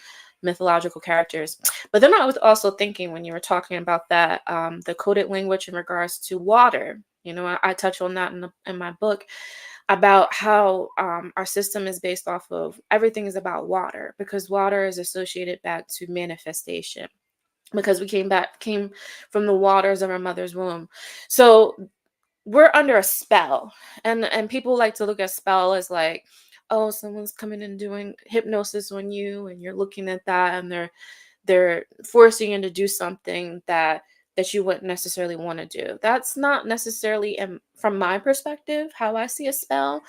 A: mythological characters. But then I was also thinking when you were talking about that, the coded language in regards to water. I touch on that in my book about how our system is based off of everything is about water, because water is associated back to manifestation, because we came from the waters of our mother's womb. So we're under a spell, and people like to look at spell as like, oh, someone's coming and doing hypnosis on you, and you're looking at that, and they're forcing you to do something that you wouldn't necessarily want to do. That's not necessarily, from my perspective, how I see a spell.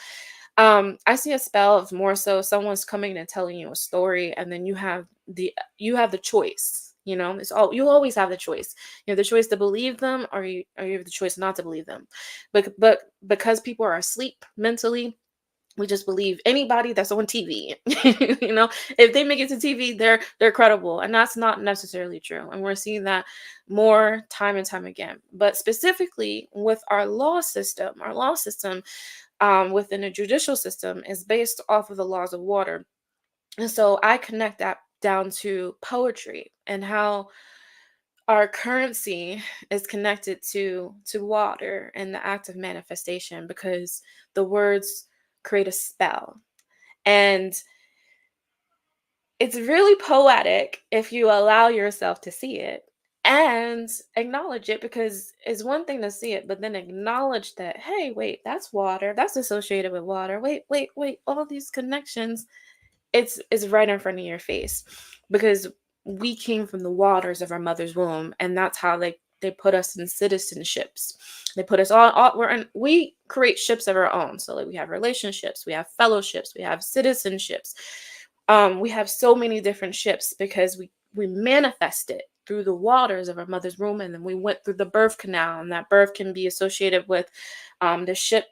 A: I see a spell of more so someone's coming and telling you a story, and then you have the choice. You always have the choice. You have the choice to believe them, or you have the choice not to believe them. But because people are asleep mentally, we just believe anybody that's on TV. If they make it to TV, they're credible, and that's not necessarily true. And we're seeing that more time and time again. But specifically with our law system within the judicial system is based off of the laws of water. And so I connect that down to poetry and how our currency is connected to water and the act of manifestation, because the words create a spell. And it's really poetic if you allow yourself to see it and acknowledge it, because it's one thing to see it, but then acknowledge that, hey, wait, that's water. That's associated with water. Wait, all these connections, it's right in front of your face, because we came from the waters of our mother's womb, and that's how they put us in citizenships. They put us all we create ships of our own. So like we have relationships, we have fellowships, we have citizenships. We have so many different ships because we manifested through the waters of our mother's womb, and then we went through the birth canal, and that birth can be associated with the ship,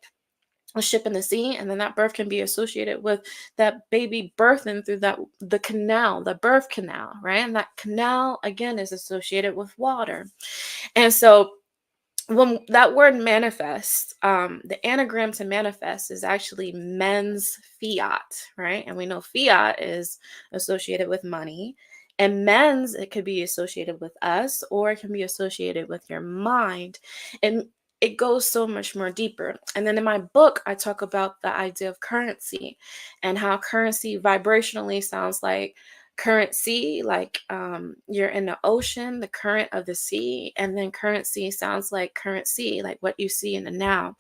A: a ship in the sea, and then that birth can be associated with that baby birthing through the canal, the birth canal, right? And that canal again is associated with water. And so when that word manifest, the anagram to manifest is actually men's fiat, right? And we know fiat is associated with money, and men's, it could be associated with us, or it can be associated with your mind. And it goes so much more deeper. And then in my book, I talk about the idea of currency and how currency vibrationally sounds like currency, like you're in the ocean, the current of the sea, and then currency sounds like currency, like what you see in the now.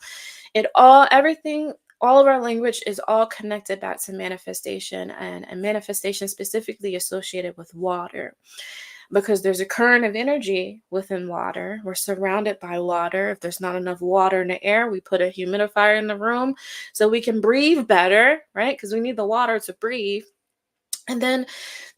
A: Everything, all of our language is all connected back to manifestation, and manifestation specifically associated with water, because there's a current of energy within water. We're surrounded by water. If there's not enough water in the air, we put a humidifier in the room so we can breathe better, right? Because we need the water to breathe. And then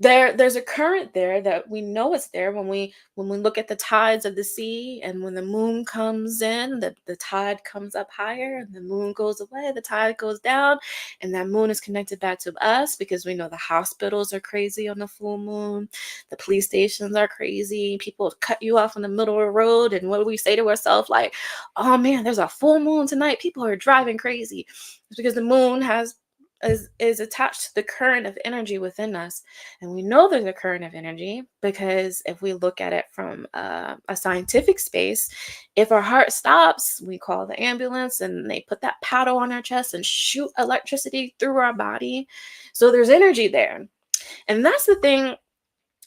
A: there's a current there that we know it's there when we look at the tides of the sea, and when the moon comes in, the tide comes up higher, and the moon goes away, the tide goes down, and that moon is connected back to us, because we know the hospitals are crazy on the full moon, the police stations are crazy, people cut you off in the middle of the road, and what do we say to ourselves? Like, oh man, there's a full moon tonight, people are driving crazy. It's because the moon is attached to the current of energy within us. And we know there's a current of energy because if we look at it from a scientific space, if our heart stops, we call the ambulance, and they put that paddle on our chest and shoot electricity through our body. So there's energy there. And that's the thing.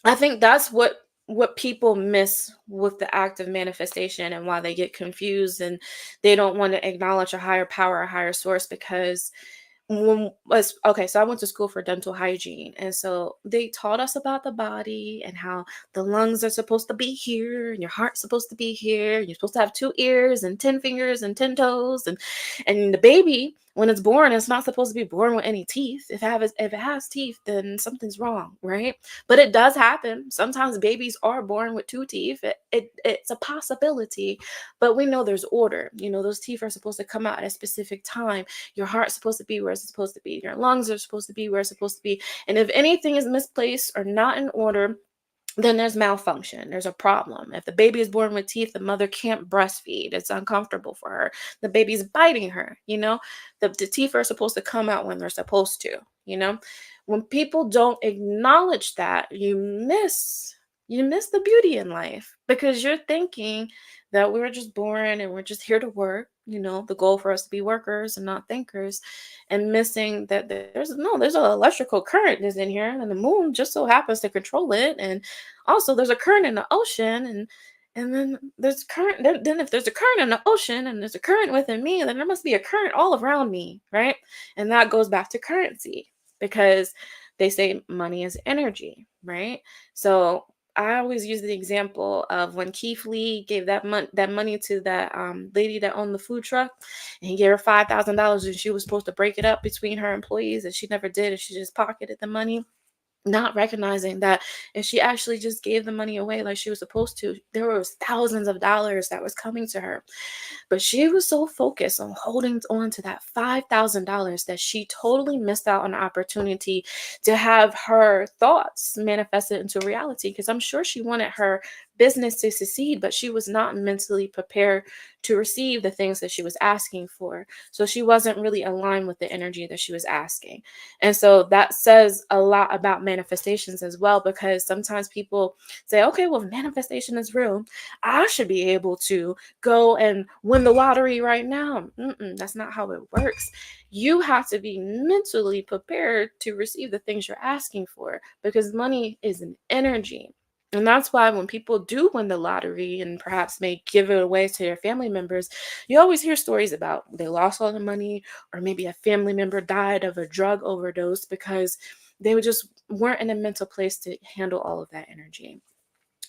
A: I think that's what people miss with the act of manifestation, and why they get confused and they don't want to acknowledge a higher power, a higher source, because Okay, so I went to school for dental hygiene, and so they taught us about the body and how the lungs are supposed to be here and your heart's supposed to be here. You're supposed to have 2 ears and 10 fingers and 10 toes, and the baby, when it's born, it's not supposed to be born with any teeth. If it has teeth, then something's wrong, right? But it does happen. Sometimes babies are born with 2 teeth. It's a possibility, but we know there's order. Those teeth are supposed to come out at a specific time. Your heart's supposed to be where it's supposed to be. Your lungs are supposed to be where it's supposed to be. And if anything is misplaced or not in order, then there's malfunction. There's a problem. If the baby is born with teeth, the mother can't breastfeed. It's uncomfortable for her. The baby's biting her. The teeth are supposed to come out when they're supposed to. When people don't acknowledge that, you miss the beauty in life, because you're thinking that we're just born and we're just here to work. The goal for us to be workers and not thinkers, and missing that there's an electrical current is in here, and the moon just so happens to control it. And also there's a current in the ocean, and then there's current. Then if there's a current in the ocean and there's a current within me, then there must be a current all around me, right? And that goes back to currency, because they say money is energy, right? So I always use the example of when Keith Lee gave that money to that lady that owned the food truck, and he gave her $5,000, and she was supposed to break it up between her employees, and she never did, and she just pocketed the money, not recognizing that if she actually just gave the money away like she was supposed to, there was thousands of dollars that was coming to her. But she was so focused on holding on to that $5,000 that she totally missed out on the opportunity to have her thoughts manifested into reality. Because I'm sure she wanted her business to succeed, but she was not mentally prepared to receive the things that she was asking for. So she wasn't really aligned with the energy that she was asking. And so that says a lot about manifestations as well, because sometimes people say, okay, well, manifestation is real. I should be able to go and win the lottery right now. That's not how it works. You have to be mentally prepared to receive the things you're asking for, because money is an energy. And that's why when people do win the lottery and perhaps may give it away to their family members, you always hear stories about they lost all the money, or maybe a family member died of a drug overdose because they just weren't in a mental place to handle all of that energy.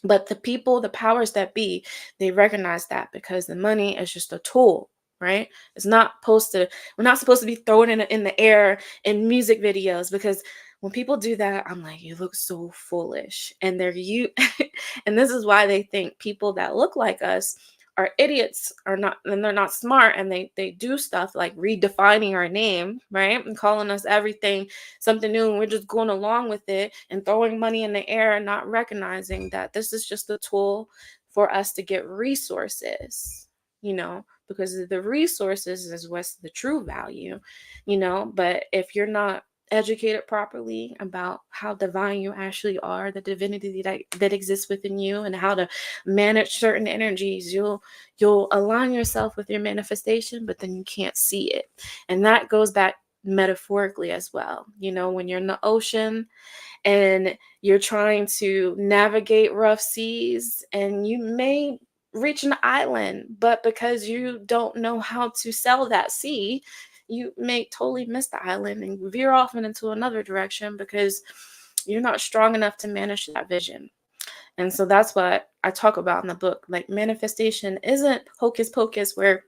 A: But the people, the powers that be, they recognize that, because the money is just a tool, right? We're not supposed to be throwing it in the air in music videos, because when people do that, I'm like, you look so foolish. And and this is why they think people that look like us are idiots, or not, and they're not smart, and they do stuff like redefining our name, right? And calling us everything, something new, and we're just going along with it and throwing money in the air and not recognizing that this is just a tool for us to get resources, because the resources is what's the true value. But if you're not educated properly about how divine you actually are, the divinity that exists within you, and how to manage certain energies, you'll align yourself with your manifestation, but then you can't see it. And that goes back metaphorically as well. When you're in the ocean and you're trying to navigate rough seas, and you may reach an island, but because you don't know how to sail that sea, you may totally miss the island and veer off into another direction, because you're not strong enough to manage that vision. And so that's what I talk about in the book. Like, manifestation isn't hocus pocus where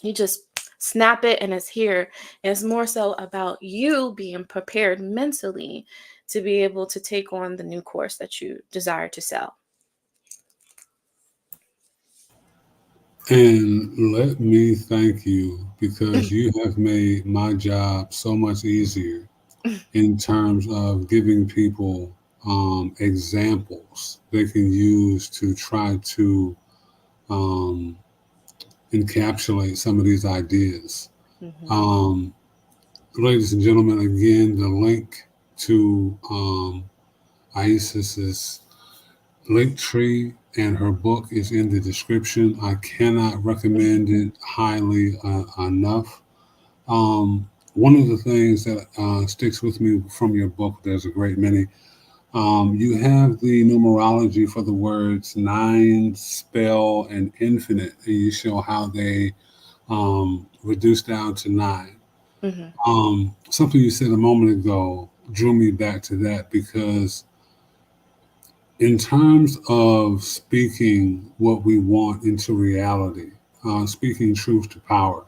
A: you just snap it and it's here. It's more so about you being prepared mentally to be able to take on the new course that you desire to sell.
B: And let me thank you, because you have made my job so much easier in terms of giving people examples they can use to try to um, encapsulate some of these ideas.
A: Mm-hmm.
B: Um, Ladies and gentlemen, again, the link to Iyesis's link tree and her book is in the description. I cannot recommend it highly enough. One of the things that sticks with me from your book, there's a great many. You have the numerology for the words nine, spell, and infinite, and you show how they reduce down to nine.
A: Mm-hmm.
B: Something you said a moment ago drew me back to that because, in terms of speaking what we want into reality, speaking truth to power,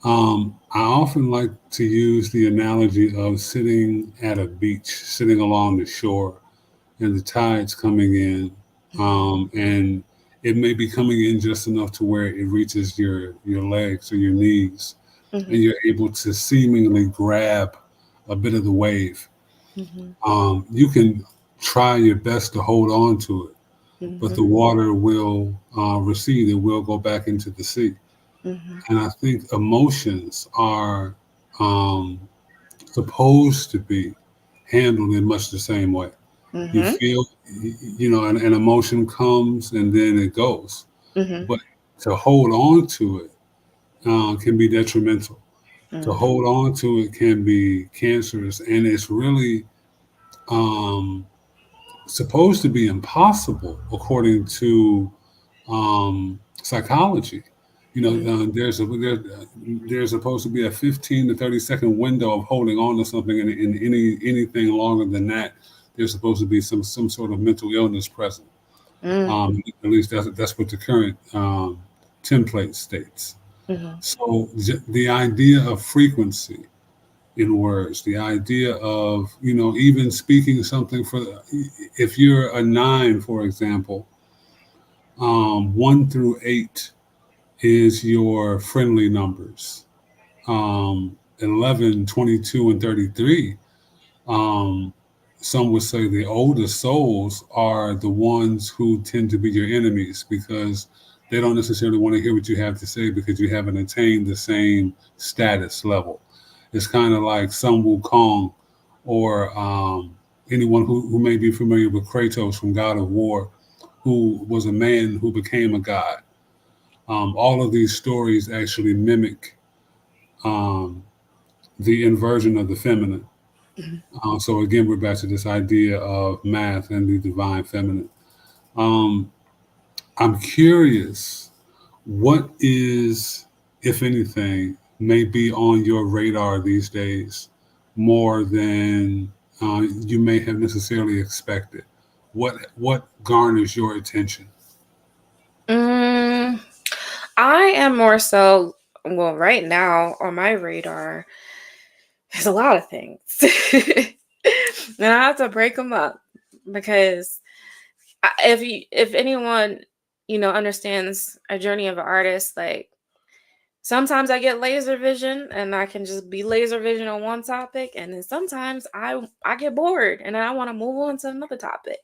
B: I often like to use the analogy of sitting at a beach, sitting along the shore, and the tide's coming in, and it may be coming in just enough to where it reaches your legs or your knees, and
A: Mm-hmm.
B: you're able to seemingly grab a bit of the wave.
A: Mm-hmm.
B: You can try your best to hold on to it, but
A: Mm-hmm.
B: the water will recede. It will go back into the sea.
A: Mm-hmm.
B: And I think emotions are um, supposed to be handled in much the same way. You
A: Mm-hmm.
B: feel, an emotion comes and then it goes.
A: Mm-hmm.
B: But to hold on to it can be detrimental. To
A: Mm-hmm.
B: hold on to it can be cancerous. And it's really um, supposed to be impossible according to psychology. There's supposed to be a 15 to 30-second window of holding on to something, and in anything longer than that, there's supposed to be some sort of mental illness present. At least that's what the current template states.
A: Mm-hmm.
B: So the idea of frequency in words, the idea of even speaking something for, if you're a nine, for example, 1 through 8 is your friendly numbers. 11, 22, and 33. Um, some would say the oldest souls are the ones who tend to be your enemies because they don't necessarily want to hear what you have to say because you haven't attained the same status level. It's kind of like Sun Wukong or anyone who may be familiar with Kratos from God of War, who was a man who became a god. All of these stories actually mimic um, the inversion of the feminine. So again, we're back to this idea of math and the divine feminine. Um, I'm curious, what is, if anything, may be on your radar these days more than you may have necessarily expected? What garners your attention?
A: Mm, I am more so, well, right now on my radar, there's a lot of things. And I have to break them up because if anyone, understands a journey of an artist, like sometimes I get laser vision and I can just be laser vision on one topic, and then sometimes I get bored and I want to move on to another topic.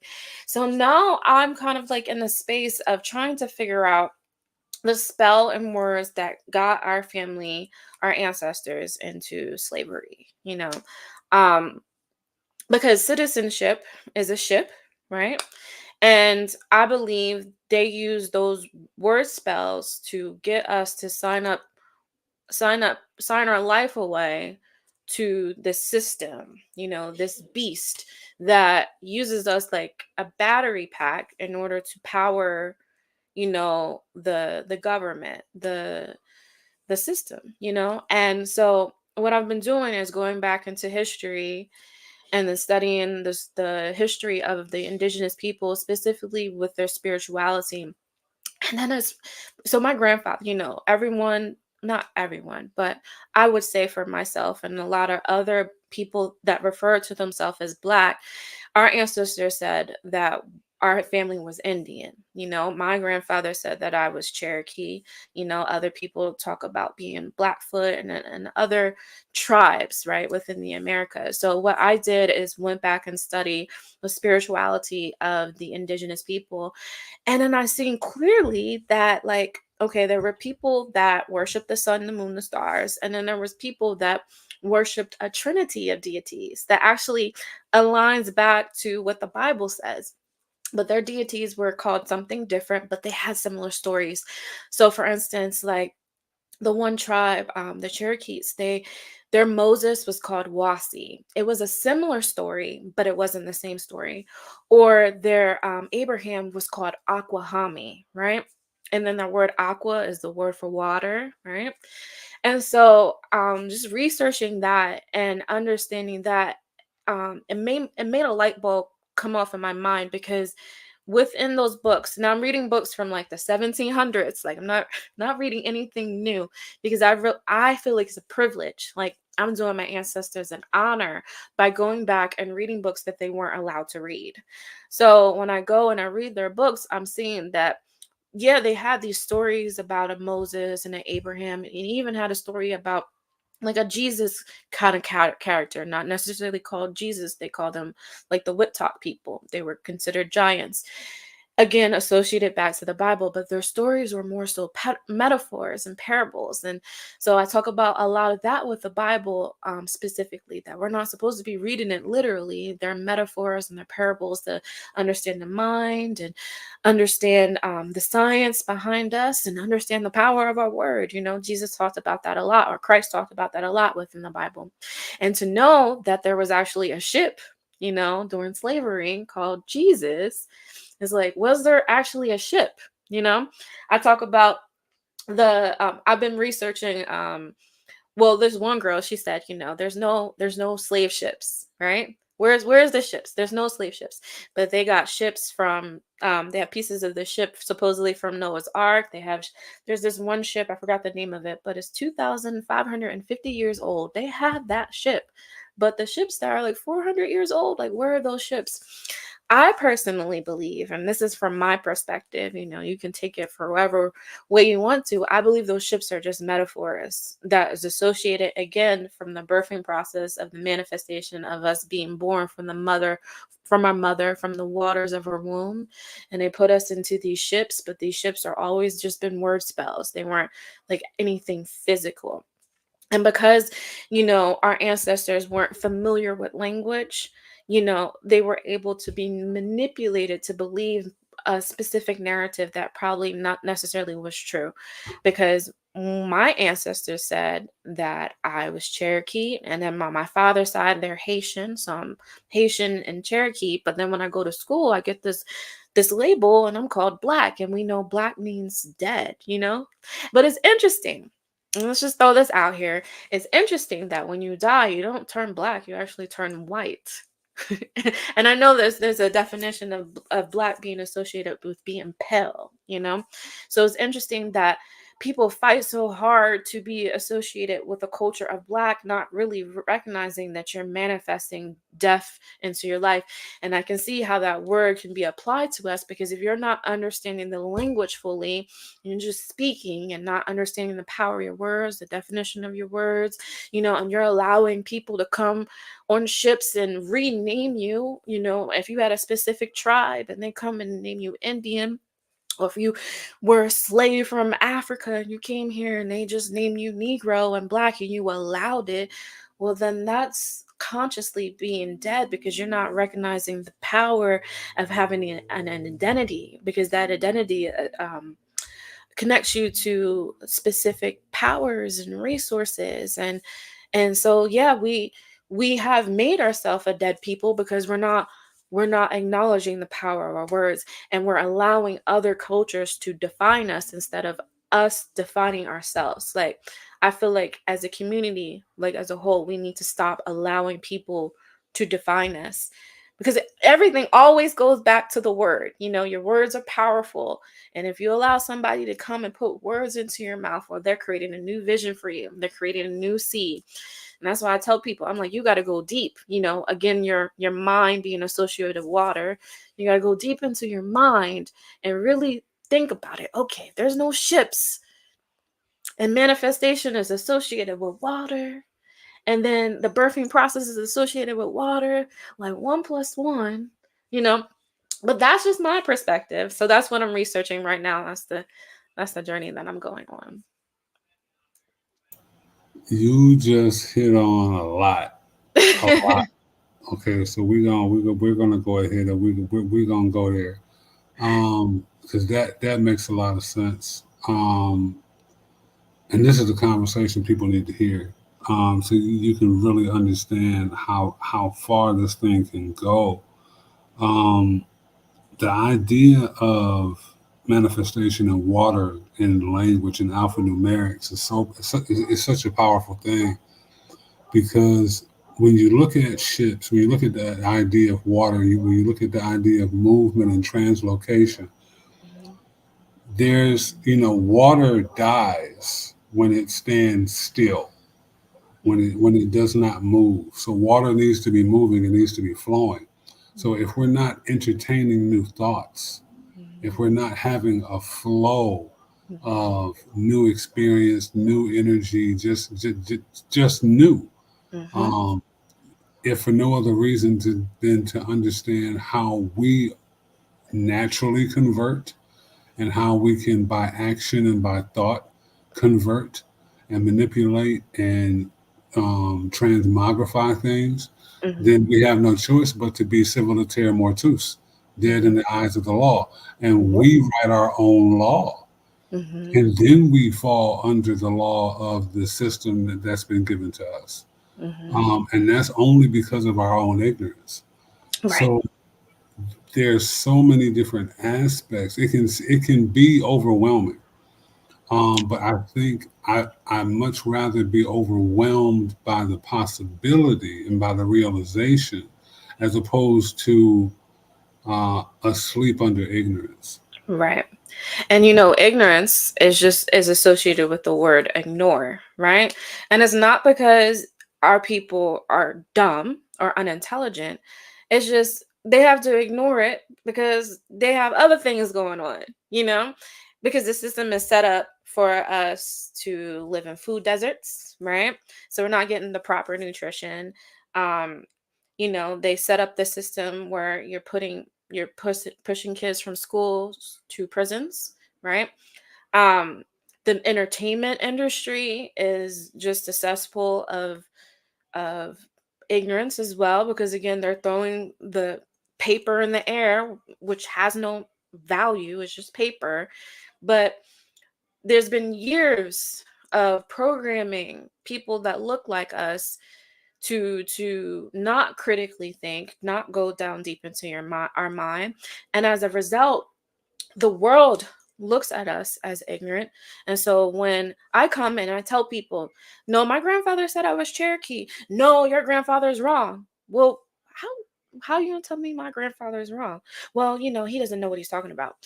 A: So now I'm kind of like in the space of trying to figure out the spell and words that got our family, our ancestors into slavery, Um, because citizenship is a ship, right? And I believe they use those word spells to get us to sign our life away to this system, this beast that uses us like a battery pack in order to power, the government, the system, And so what I've been doing is going back into history and then studying the history of the indigenous people, specifically with their spirituality. And then it's so my grandfather, everyone, not everyone, but I would say for myself and a lot of other people that refer to themselves as Black, our ancestors said that our family was Indian. My grandfather said that I was Cherokee. Other people talk about being Blackfoot and other tribes, right, within the Americas. So what I did is went back and studied the spirituality of the indigenous people, and then I seen clearly that, like, okay, there were people that worshiped the sun, the moon, the stars, and then there was people that worshipped a trinity of deities that actually aligns back to what the Bible says. But their deities were called something different, but they had similar stories. So, for instance, like the one tribe, the Cherokees, their Moses was called Wasi. It was a similar story, but it wasn't the same story. Or their Abraham was called Aquahami, right? And then the word aqua is the word for water, right? And so just researching that and understanding that, it made a light bulb come off in my mind, because within those books, now I'm reading books from like the 1700s, like I'm not reading anything new, because I feel like it's a privilege, like I'm doing my ancestors an honor by going back and reading books that they weren't allowed to read. So when I go and I read their books, I'm seeing that, yeah, they had these stories about a Moses and an Abraham, and he even had a story about like a Jesus kind of character, not necessarily called Jesus. They called them like the Wittok people. They were considered giants, again associated back to the Bible, but their stories were more so metaphors and parables. And so I talk about a lot of that with the Bible, specifically, that we're not supposed to be reading it literally. They're metaphors and they're parables to understand the mind and understand the science behind us and understand the power of our word. Jesus talked about that a lot, or Christ talked about that a lot within the Bible. And to know that there was actually a ship, during slavery called Jesus, is like, was there actually a ship? I talk about I've been researching, well, there's one girl, she said, there's no slave ships, right? Where's the ships? There's no slave ships. But they got ships from, they have pieces of the ship supposedly from Noah's Ark. There's this one ship, I forgot the name of it, but it's 2,550 years old. They had that ship. But the ships that are like 400 years old, like, where are those ships? I personally believe, and this is from my perspective, you can take it for whatever way you want to. I believe those ships are just metaphors that is associated, again, from the birthing process of the manifestation of us being born from our mother, from the waters of her womb. And they put us into these ships, but these ships are always just been word spells. They weren't like anything physical. And because, our ancestors weren't familiar with language, they were able to be manipulated to believe a specific narrative that probably not necessarily was true. Because my ancestors said that I was Cherokee, and then on my father's side, they're Haitian. So I'm Haitian and Cherokee. But then when I go to school, I get this label and I'm called Black. And we know Black means dead. But it's interesting. Let's just throw this out here. It's interesting that when you die, you don't turn Black, you actually turn white. And I know there's a definition of Black being associated with being pale. So it's interesting that people fight so hard to be associated with a culture of Black, not really recognizing that you're manifesting death into your life. And I can see how that word can be applied to us, because if you're not understanding the language fully, you're just speaking and not understanding the power of your words, the definition of your words, and you're allowing people to come on ships and rename you. If you had a specific tribe and they come and name you Indian, or if you were a slave from Africa and you came here and they just named you Negro and Black and you allowed it, well, then that's consciously being dead, because you're not recognizing the power of having an identity, because that identity connects you to specific powers and resources. And so, yeah, we have made ourselves a dead people, because we're not acknowledging the power of our words, and we're allowing other cultures to define us instead of us defining ourselves. Like, I feel like as a community, like as a whole, we need to stop allowing people to define us, because everything always goes back to the word. Your words are powerful. And if you allow somebody to come and put words into your mouth, well, they're creating a new vision for you. They're creating a new seed. And that's why I tell people, I'm like, you got to go deep. Again, your mind being associated with water, you got to go deep into your mind and really think about it. Okay, there's no ships, and manifestation is associated with water. And then the birthing process is associated with water, like 1 + 1, you know. But that's just my perspective. So that's what I'm researching right now. That's the journey that I'm going on.
B: You just hit on a lot, a lot. Okay, so we're gonna go ahead and we're gonna go there, because that makes a lot of sense. And this is a conversation people need to hear, so you can really understand how far this thing can go. The idea of manifestation in water, in language, and alphanumerics is such a powerful thing, because when you look at ships, when you look at the idea of water, when you look at the idea of movement and translocation,
A: Mhm.
B: water dies when it stands still, when it does not move. So water needs to be moving, it needs to be flowing. So
A: Mhm.
B: if we're not entertaining new thoughts, if
A: Mhm.
B: we're not having a flow
A: Mhm.
B: of new experience, new energy, just new,
A: Mhm.
B: um, if for no other reason than to understand how we naturally convert, and how we can, by action and by thought, convert and manipulate and transmogrify things,
A: Mhm.
B: then we have no choice but to be civil to terra mortus, dead in
A: Mhm.
B: the eyes of the law. And
A: Yep.
B: we write our own law.
A: Mhm.
B: And then we fall under the law of the system that's been given to us.
A: Mhm.
B: And that's only because of our own ignorance.
A: Right.
B: So there's so many different aspects. It can be overwhelming. But I think I much rather be overwhelmed by the possibility and by the realization, as opposed to asleep under ignorance.
A: Right. And ignorance is associated with the word ignore, right? And it's not because our people are dumb or unintelligent. It's just they have to ignore it because they have other things going on, you know? Because the system is set up for us to live in food deserts, right? So we're not getting the proper nutrition. Um, they set up the system where you're pushing kids from schools to prisons, right? um the entertainment industry is just a cesspool of ignorance as well, because again they're throwing the paper in the air, which has no value, it's just paper. But there's been years of programming people that look like us to not critically think, not go down deep into our mind, and as a result the world looks at us as ignorant. And so when I come and I tell people, no, my grandfather said I was Cherokee. No, your grandfather's wrong. Well, how you gonna tell me my grandfather is wrong? Well, he doesn't know what he's talking about.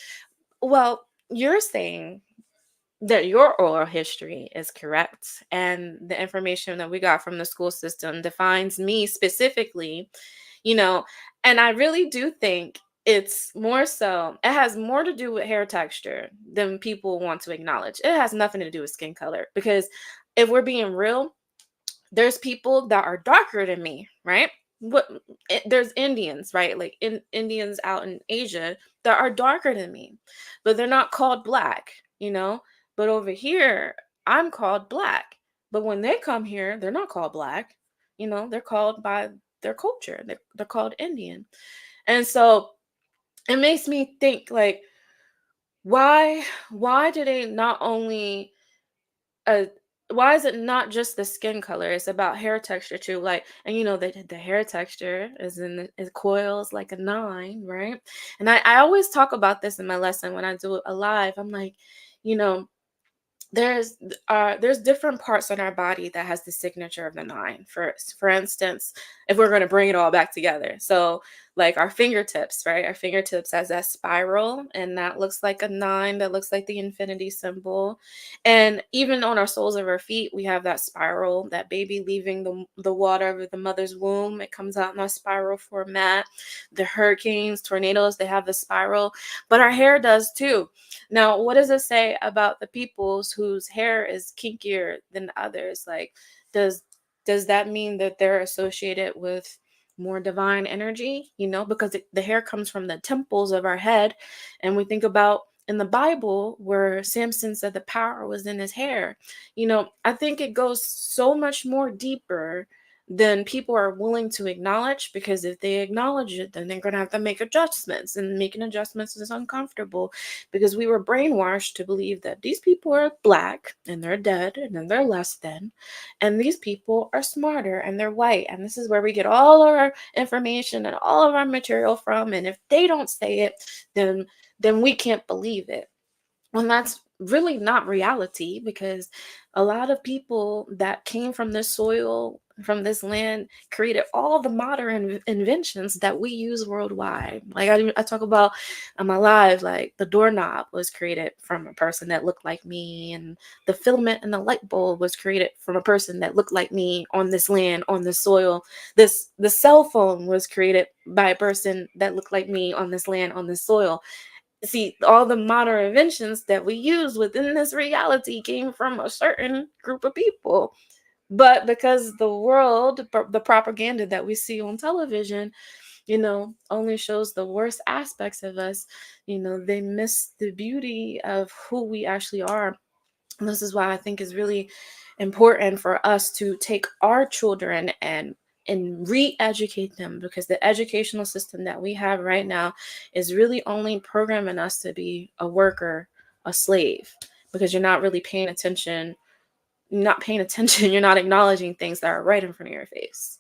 A: Well, you're saying that your oral history is correct and the information that we got from the school system defines me specifically, you know and I really do think it has more to do with hair texture than people want to acknowledge. It has nothing to do with skin color, because if we're being real, there's people that are darker than me, right? There's Indians, right? Like Indians out in Asia that are darker than me, but they're not called black. But over here, I'm called black. But when they come here, they're not called black. They're called by their culture. They're called Indian. And so it makes me think, like, why do they not only uh why is it not just the skin color? It's about hair texture too. Like, and the hair texture it coils like a nine, right? And I always talk about this in my lesson when I do it live. I'm like, you know, there's different parts on our body that has the signature of the nine. For instance, if we're going to bring it all back together, so like our fingertips, right? Our fingertips has that spiral, and that looks like a nine, that looks like the infinity symbol. And even on our soles of our feet, we have that spiral, that baby leaving the water of the mother's womb, it comes out in a spiral format. The hurricanes, tornadoes, they have the spiral, but our hair does too. Now, what does it say about the peoples whose hair is kinkier than others? Like, does that mean that they're associated with more divine energy? Because the hair comes from the temples of our head, and we think about in the Bible where Samson said the power was in his hair. I think it goes so much more deeper than people are willing to acknowledge, because if they acknowledge it, then they're going to have to make adjustments, and making adjustments is uncomfortable, because we were brainwashed to believe that these people are black and they're dead and then they're less than, and these people are smarter and they're white, and this is where we get all of our information and all of our material from, and if they don't say it, then we can't believe it. when that's really not reality, because a lot of people that came from this soil, from this land, created all the modern inventions that we use worldwide. Like I talk about on my live, like the doorknob was created from a person that looked like me, and the filament in the light bulb was created from a person that looked like me on this land, on this soil. The cell phone was created by a person that looked like me on this land, on this soil. See, all the modern inventions that we use within this reality came from a certain group of people. But because the world, the propaganda that we see on television, only shows the worst aspects of us, they miss the beauty of who we actually are. And this is why I think is really important for us to take our children and re-educate them, because the educational system that we have right now is really only programming us to be a worker, a slave, because you're not really paying attention. You're not paying attention. You're not acknowledging things that are right in front of your face.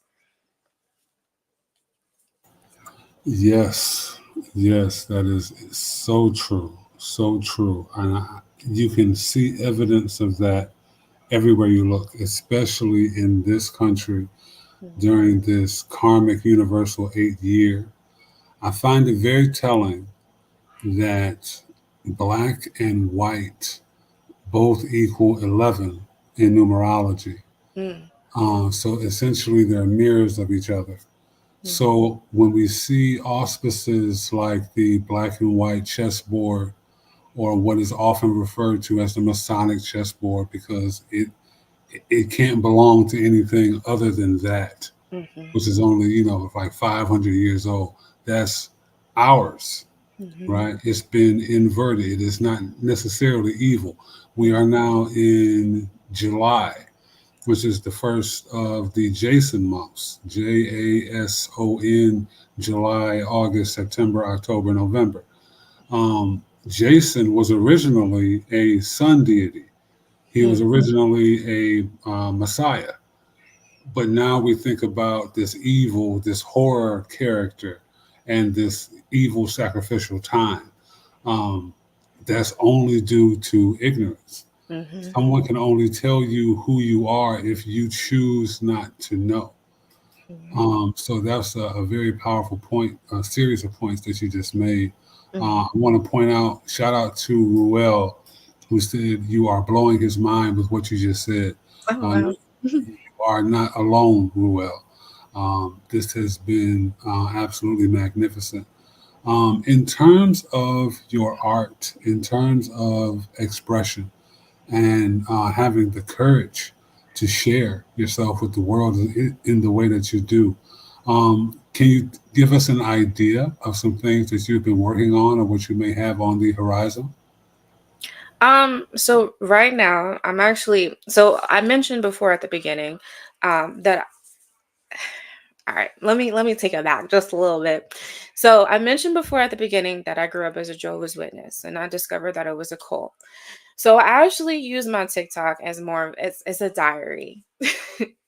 B: Yes, yes, that is so true, so true. And you can see evidence of that everywhere you look, especially in this country
A: Mhm.
B: during this karmic universal 8 year. I find it very telling that black and white both equal 11 in numerology.
A: Mm.
B: So essentially, they're mirrors of each other.
A: Mhm.
B: So when we see auspices like the black and white chessboard, or what is often referred to as the Masonic chessboard, because it can't belong to anything other than that,
A: Mhm.
B: which is only like 500 years old. That's ours,
A: Mhm.
B: right? It's been inverted. It is not necessarily evil. We are
A: Mhm.
B: now in July, which is the first of the Jason months: Jason, July, August, September, October, November. Jason was originally a sun deity. He was
A: Mhm.
B: originally a messiah. But now we think about this evil, this horror character, and this evil sacrificial time. Um, that's only due to ignorance.
A: Mhm.
B: Someone can only tell you who you are if you choose not to know.
A: Mhm.
B: So that's a very powerful point, a series of points that you just made. I
A: Mhm.
B: want to point out, shout out to Ruel, who said you are blowing his mind with what you just said.
A: Oh wow.
B: You are not alone, Ruel. This has been absolutely magnificent. In terms of your art, in terms of expression, and having the courage to share yourself with the world in the way that you do. Can you give us an idea of some things that you've been working on or what you may have on the horizon?
A: So right now so I mentioned before at the beginning, that all right, let me take it back just a little bit. So I mentioned before at the beginning that I grew up as a Jehovah's Witness, and I discovered that it was a cult. So I actually use my TikTok as more of it's a diary.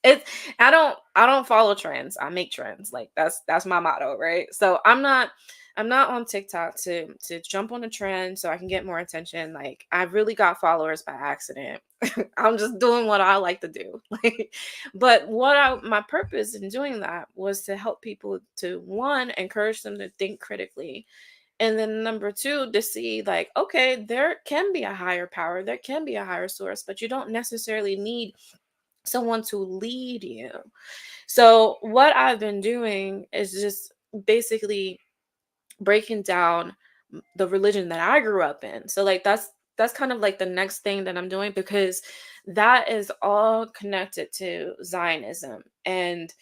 A: It's I don't follow trends. I make trends. Like that's my motto, right? So I'm not on TikTok to jump on a trend so I can get more attention. Like I really got followers by accident. I'm just doing what I like to do. Like, but my purpose in doing that was to help people to, one, encourage them to think critically, and then number two, to see like, okay, there can be a higher power, there can be a higher source, but you don't necessarily need someone to lead you. So what I've been doing is just basically breaking down the religion that I grew up in. So like that's kind of like the next thing that I'm doing, because that is all connected to Zionism. And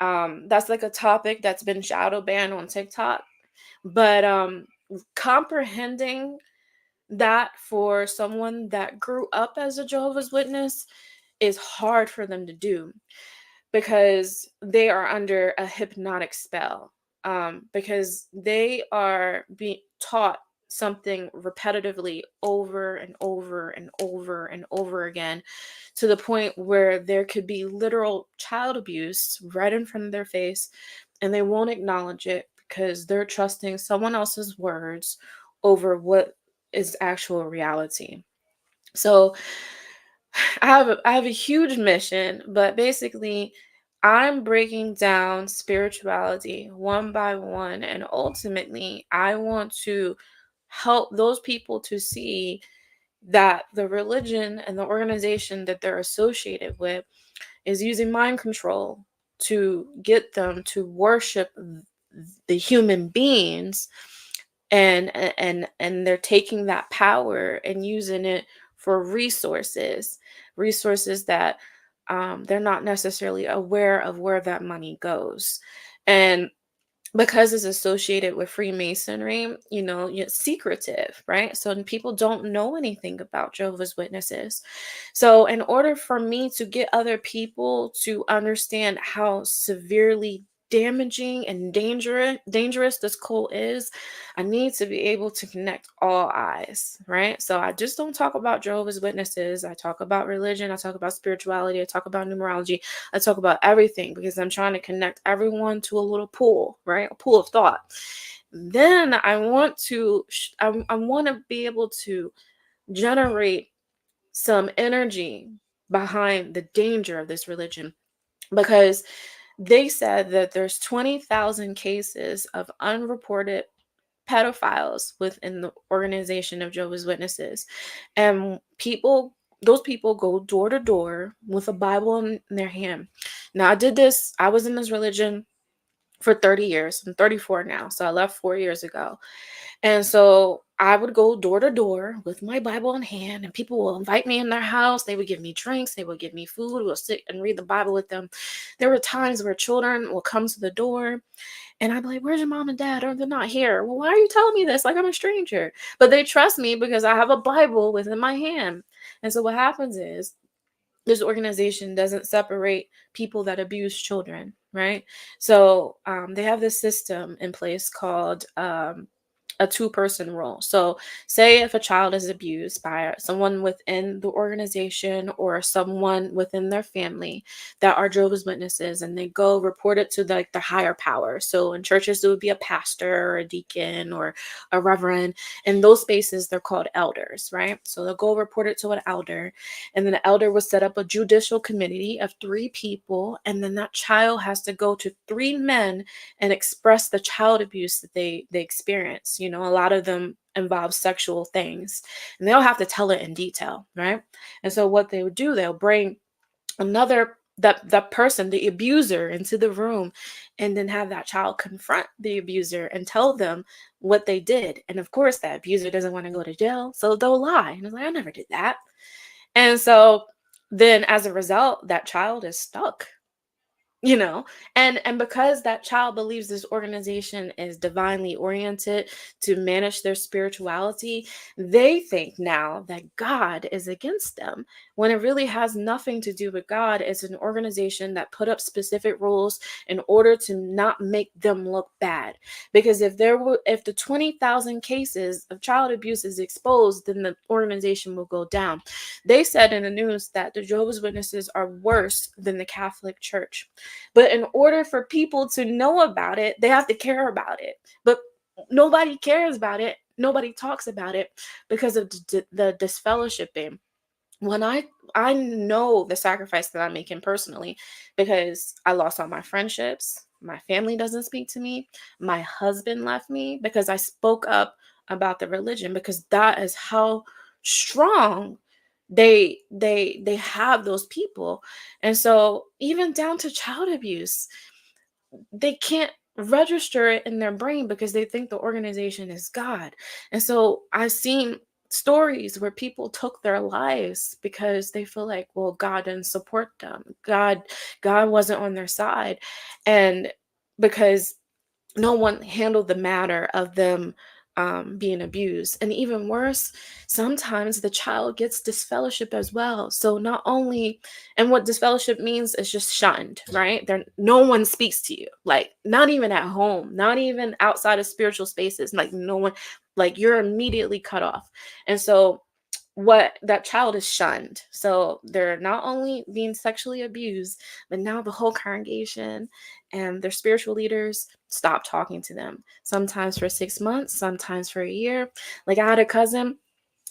A: that's like a topic that's been shadow banned on TikTok. But comprehending that for someone that grew up as a Jehovah's Witness is hard for them to do, because they are under a hypnotic spell, because they are being taught something repetitively over and over and over and over again, to the point where there could be literal child abuse right in front of their face, and they won't acknowledge it because they're trusting someone else's words over what is actual reality. So I have a huge mission, but basically I'm breaking down spirituality one by one, and ultimately I want to help those people to see that the religion and the organization that they're associated with is using mind control to get them to worship the human beings, and they're taking that power and using it for resources that they're not necessarily aware of where that money goes. And because it's associated with Freemasonry, it's secretive, right? So people don't know anything about Jehovah's Witnesses. So, in order for me to get other people to understand how severely damaging and dangerous this cult is, I need to be able to connect all eyes, right? So I just don't talk about Jehovah's Witnesses. I talk about religion, I talk about spirituality, I talk about numerology, I talk about everything, because I'm trying to connect everyone to a little pool, right? A pool of thought. Then I want to I want to be able to generate some energy behind the danger of this religion, because they said that there's 20,000 cases of unreported pedophiles within the organization of Jehovah's Witnesses. And those people go door to door with a Bible in their hand. Now, I was in this religion for 30 years. I'm 34 now, so I left 4 years ago. And so I would go door to door with my Bible in hand, and people will invite me in their house. They would give me drinks, they would give me food, we'll sit and read the Bible with them. There were times where children will come to the door, and I'd be like, "Where's your mom and dad? Or they're not here." "Well, why are you telling me this? Like I'm a stranger." But they trust me because I have a Bible within my hand. And so what happens is, this organization doesn't separate people that abuse children, right? So they have this system in place called a two-person rule. So say if a child is abused by someone within the organization or someone within their family that are Jehovah's Witnesses, and they go report it to the higher power. So in churches, it would be a pastor or a deacon or a reverend. In those spaces, they're called elders, right? So they'll go report it to an elder, and then the elder will set up a judicial committee of 3 people, and then that child has to go to 3 men and express the child abuse that they experience. A lot of them involve sexual things, and they'll have to tell it in detail, right? And so what they would do, they'll bring that person, the abuser, into the room, and then have that child confront the abuser and tell them what they did. And of course, that abuser doesn't want to go to jail, so they'll lie. And it's like, "I never did that." And so then as a result, that child is stuck, you know and because that child believes this organization is divinely oriented to manage their spirituality, they think now that God is against them, when it really has nothing to do with God. It's an organization that put up specific rules in order to not make them look bad. Because if the 20,000 cases of child abuse is exposed, then the organization will go down. They said in the news that the Jehovah's Witnesses are worse than the Catholic Church. But in order for people to know about it, they have to care about it. But nobody cares about it. Nobody talks about it because of the disfellowshipping. When I know the sacrifice that I'm making personally, because I lost all my friendships, my family doesn't speak to me, my husband left me because I spoke up about the religion, because that is how strong they have those people. And so even down to child abuse, they can't register it in their brain because they think the organization is God. And so I've seen stories where people took their lives because they feel like, well, God didn't support them. God wasn't on their side. And because no one handled the matter of them being abused. And even worse, sometimes the child gets disfellowship as well. So not only, and what disfellowship means is just shunned, right? No one speaks to you, like not even at home, not even outside of spiritual spaces, like no one, like you're immediately cut off. And so what that child is shunned. So they're not only being sexually abused, but now the whole congregation and their spiritual leaders stop talking to them. Sometimes for 6 months, sometimes for a year. Like I had a cousin,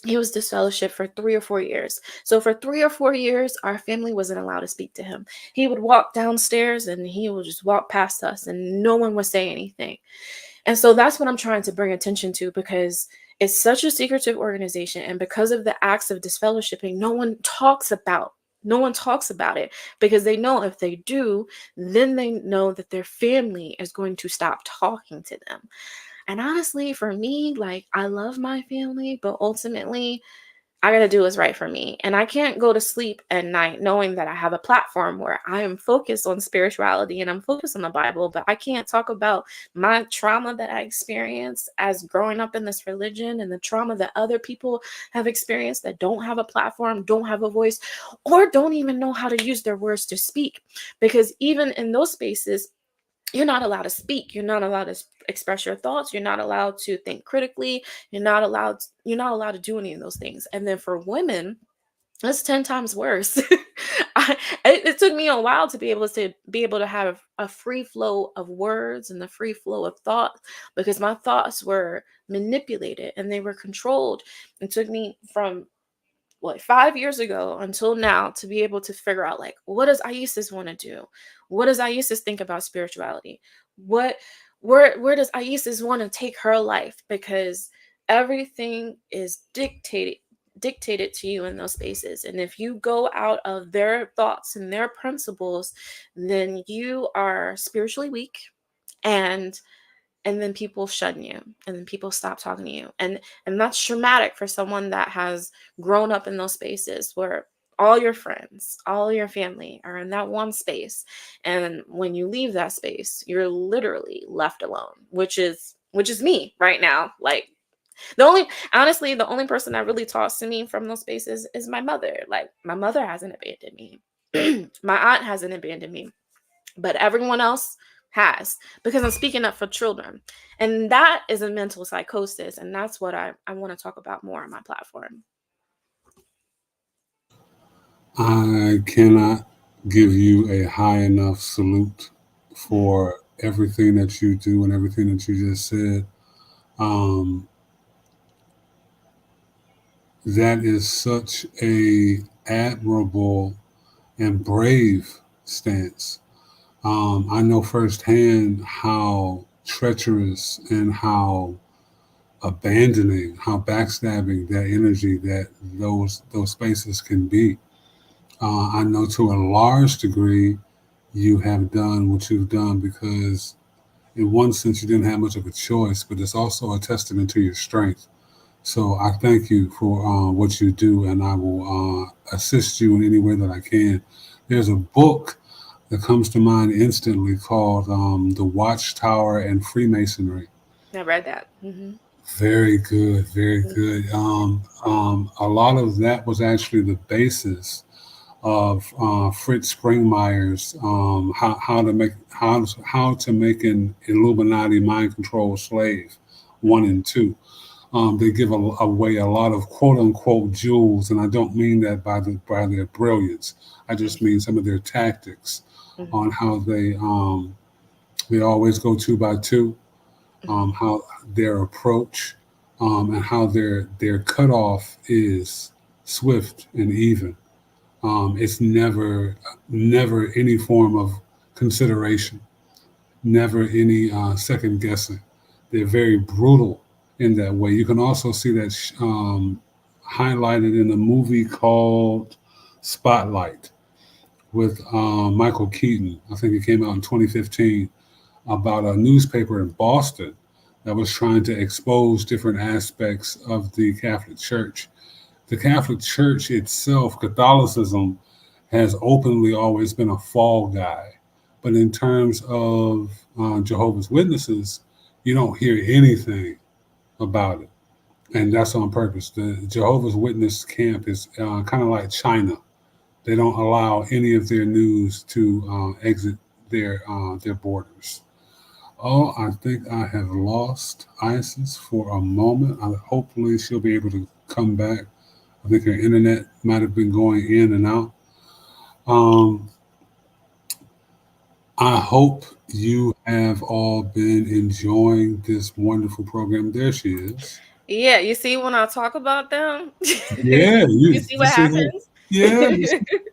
A: he was disfellowshipped for 3 or 4 years. So for 3 or 4 years, our family wasn't allowed to speak to him. He would walk downstairs and he would just walk past us and no one would say anything. And so that's what I'm trying to bring attention to, because it's such a secretive organization. And because of the acts of disfellowshipping, no one talks about it, because they know if they do, then they know that their family is going to stop talking to them. And honestly, for me, like, I love my family, but ultimately I got to do what's right for me. And I can't go to sleep at night knowing that I have a platform where I am focused on spirituality and I'm focused on the Bible, but I can't talk about my trauma that I experienced as growing up in this religion and the trauma that other people have experienced that don't have a platform, don't have a voice, or don't even know how to use their words to speak. Because even in those spaces, you're not allowed to speak. You're not allowed to express your thoughts. You're not allowed to think critically. You're not allowed to do any of those things. And then for women, it's 10 times worse. It took me a while to be able to have a free flow of words and the free flow of thought, because my thoughts were manipulated and they were controlled. It took me from 5 years ago until now to be able to figure out, like, what does Iyesis want to do? What does Iyesis think about spirituality? What where does Iyesis want to take her life? Because everything is dictated to you in those spaces. And if you go out of their thoughts and their principles, then you are spiritually weak, and then people shun you, and then people stop talking to you, and that's traumatic for someone that has grown up in those spaces where all your friends, all your family are in that one space, and when you leave that space, you're literally left alone, which is me right now. Like, the only person that really talks to me from those spaces is my mother. Like, my mother hasn't abandoned me. My aunt hasn't abandoned me, but everyone else has, because I'm speaking up for children. And that is a mental psychosis. And that's what I want to talk about more on my platform.
B: I cannot give you a high enough salute for everything that you do and everything that you just said. Um, that is such a admirable and brave stance. I know firsthand how treacherous and how abandoning, how backstabbing that energy that those spaces can be. I know to a large degree you have done what you've done because, in one sense, you didn't have much of a choice, but it's also a testament to your strength. So I thank you for what you do, and I will assist you in any way that I can. There's a book that comes to mind instantly called The Watchtower and Freemasonry.
A: I read that.
B: Very good, very good. A lot of that was actually the basis of Fritz Springmeier's how to make an Illuminati mind control slave, 1 and 2. They give away a lot of quote unquote jewels, and I don't mean that by their brilliance. I just mean some of their tactics on how they always go 2 by 2, how their approach, and how their cutoff is swift and even. It's never any form of consideration, never any second guessing. They're very brutal in that way. You can also see that highlighted in a movie called Spotlight with Michael Keaton. I think it came out in 2015, about a newspaper in Boston that was trying to expose different aspects of the Catholic Church. The Catholic Church itself, Catholicism, has openly always been a fall guy. But in terms of Jehovah's Witnesses, you don't hear anything about it. And that's on purpose. The Jehovah's Witness camp is kind of like China. They don't allow any of their news to exit their borders. Oh, I think I have lost Isis for a moment. Hopefully she'll be able to come back I think her internet might have been going in and out. Um, I hope you have all been enjoying this wonderful program. There she is.
A: Yeah, you see when I talk about them,
B: Yeah,
A: you see
B: you
A: what
B: see how,
A: happens?
B: yeah,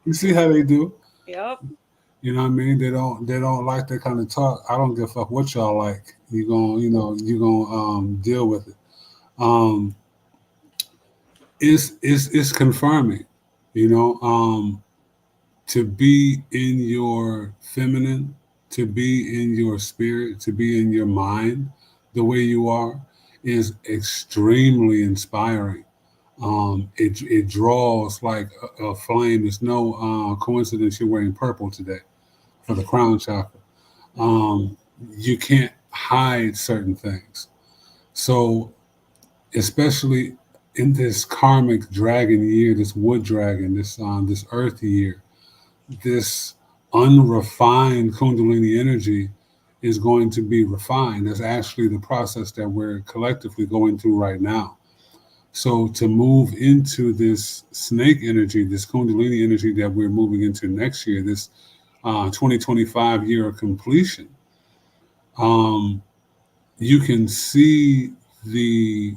B: you see how they do.
A: Yep.
B: You know what I mean? They don't like that kind of talk. I don't give a fuck what y'all like. You gonna deal with it. Um, it's confirming, you know, to be in your feminine, to be in your spirit, to be in your mind the way you are is extremely inspiring. It draws like a flame. It's no coincidence you're wearing purple today for the crown chakra. Um, you can't hide certain things. So, especially in this karmic dragon year, this wood dragon, this earth year, this unrefined Kundalini energy is going to be refined. That's actually the process that we're collectively going through right now. So to move into this snake energy, this Kundalini energy that we're moving into next year, this 2025 year of completion, um, you can see the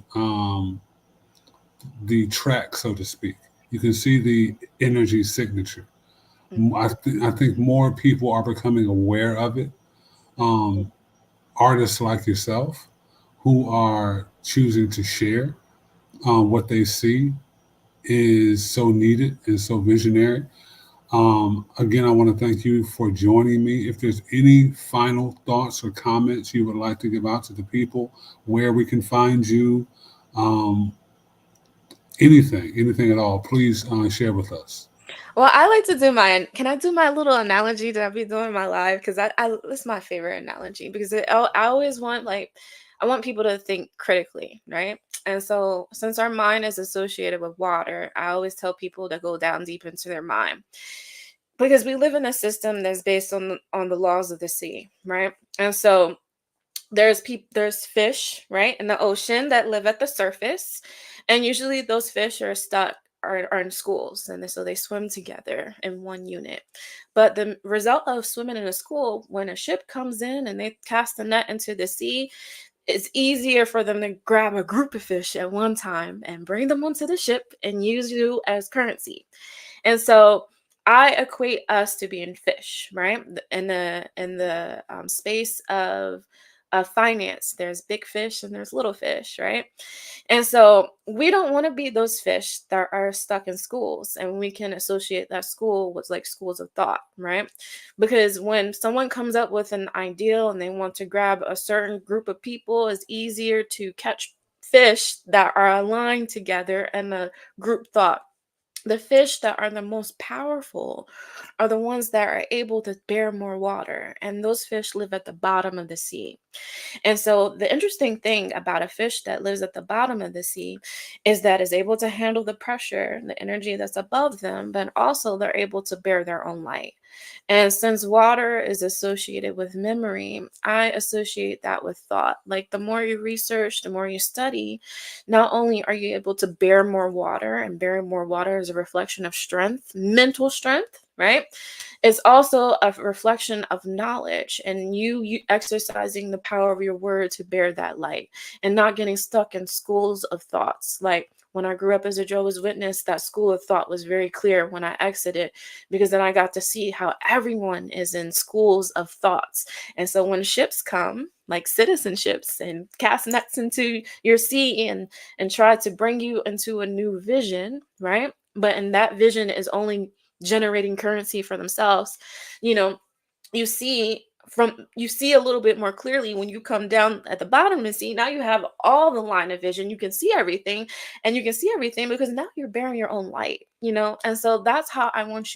B: track, so to speak. You can see the energy signature. I think more people are becoming aware of it. Um, Artists like yourself who are choosing to share what they see is so needed and so visionary. Again, I want to thank you for joining me. If there's any final thoughts or comments you would like to give out to the people, where we can find you, um, anything at all, please share with us.
A: Well, I like to do my can I do my little analogy that I be doing in my life? Because I it's my favorite analogy because I always want like I want people to think critically, right? And so since our mind is associated with water, I always tell people to go down deep into their mind. Because we live in a system that's based on the laws of the sea, right? And so there's fish, right, in the ocean that live at the surface, and usually those fish are stuck are in schools, and so they swim together in one unit. But the result of swimming in a school, when a ship comes in and they cast the net into the sea, it's easier for them to grab a group of fish at one time and bring them onto the ship and use you as currency. And so I equate us to being fish, right? In the space of finance, there's big fish and there's little fish, right? And so we don't want to be those fish that are stuck in schools, and we can associate that school with like schools of thought, right? Because when someone comes up with an ideal and they want to grab a certain group of people, it's easier to catch fish that are aligned together in a group thought. The fish that are the most powerful are the ones that are able to bear more water, and those fish live at the bottom of the sea. And so the interesting thing about a fish that lives at the bottom of the sea is that is able to handle the pressure, the energy that's above them, but also they're able to bear their own light. And since water is associated with memory, I associate that with thought. Like the more you research, the more you study, not only are you able to bear more water, and bearing more water is a reflection of strength, mental strength, right? It's also a reflection of knowledge, and you exercising the power of your word to bear that light and not getting stuck in schools of thoughts. Like when I grew up as a Jehovah's Witness, that school of thought was very clear when I exited, because then I got to see how everyone is in schools of thoughts. And so when ships come, like citizenships, and cast nets into your sea and try to bring you into a new vision, right? But in that vision is only generating currency for themselves, you know, you see a little bit more clearly when you come down at the bottom and see. Now you have all the line of vision, you can see everything, and you can see everything because now you're bearing your own light, you know. And so that's how I want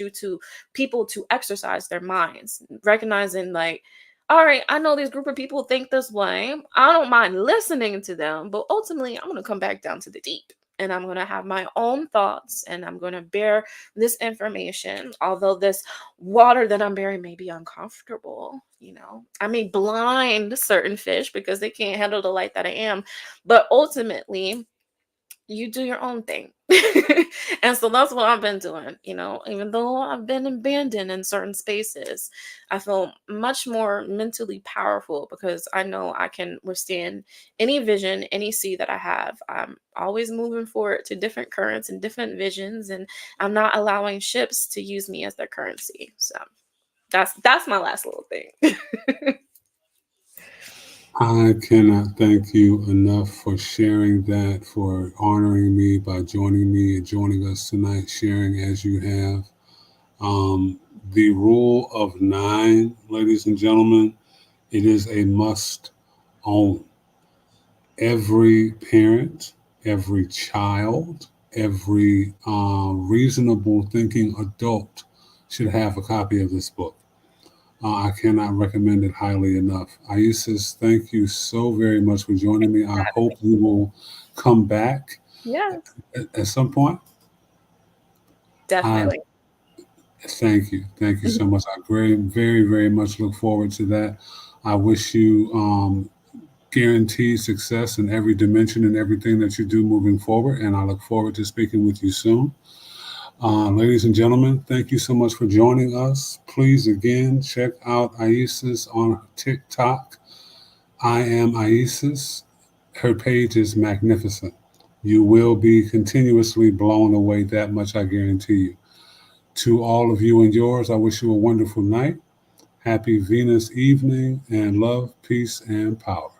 A: people to exercise their minds, recognizing like, all right, I know this group of people think this way, I don't mind listening to them, but ultimately I'm going to come back down to the deep, and I'm going to have my own thoughts, and I'm going to bear this information. Although this water that I'm bearing may be uncomfortable, you know, I may blind certain fish because they can't handle the light that I am, but ultimately you do your own thing. And so that's what I've been doing. Even though I've been abandoned in certain spaces, I feel much more mentally powerful because I know I can withstand any vision, any sea that I have. I'm always moving forward to different currents and different visions, and I'm not allowing ships to use me as their currency. So that's my last little thing.
B: I cannot thank you enough for sharing that, for honoring me by joining me and joining us tonight, sharing as you have. Um, the rule of nine, ladies and gentlemen, it is a must own. Every parent, every child, every reasonable thinking adult should have a copy of this book. I cannot recommend it highly enough. Iyesis, thank you so very much for joining me. I hope you will come back
A: Yeah,
B: at some point. I
A: definitely.
B: thank you. Thank you so much. I very, very much look forward to that. I wish you guaranteed success in every dimension and everything that you do moving forward. And I look forward to speaking with you soon. Ladies and gentlemen, thank you so much for joining us. Please, again, check out Iyesis on TikTok. I am Iyesis. Her page is magnificent. You will be continuously blown away, that much I guarantee you. To all of you and yours, I wish you a wonderful night. Happy Venus evening, and love, peace, and power.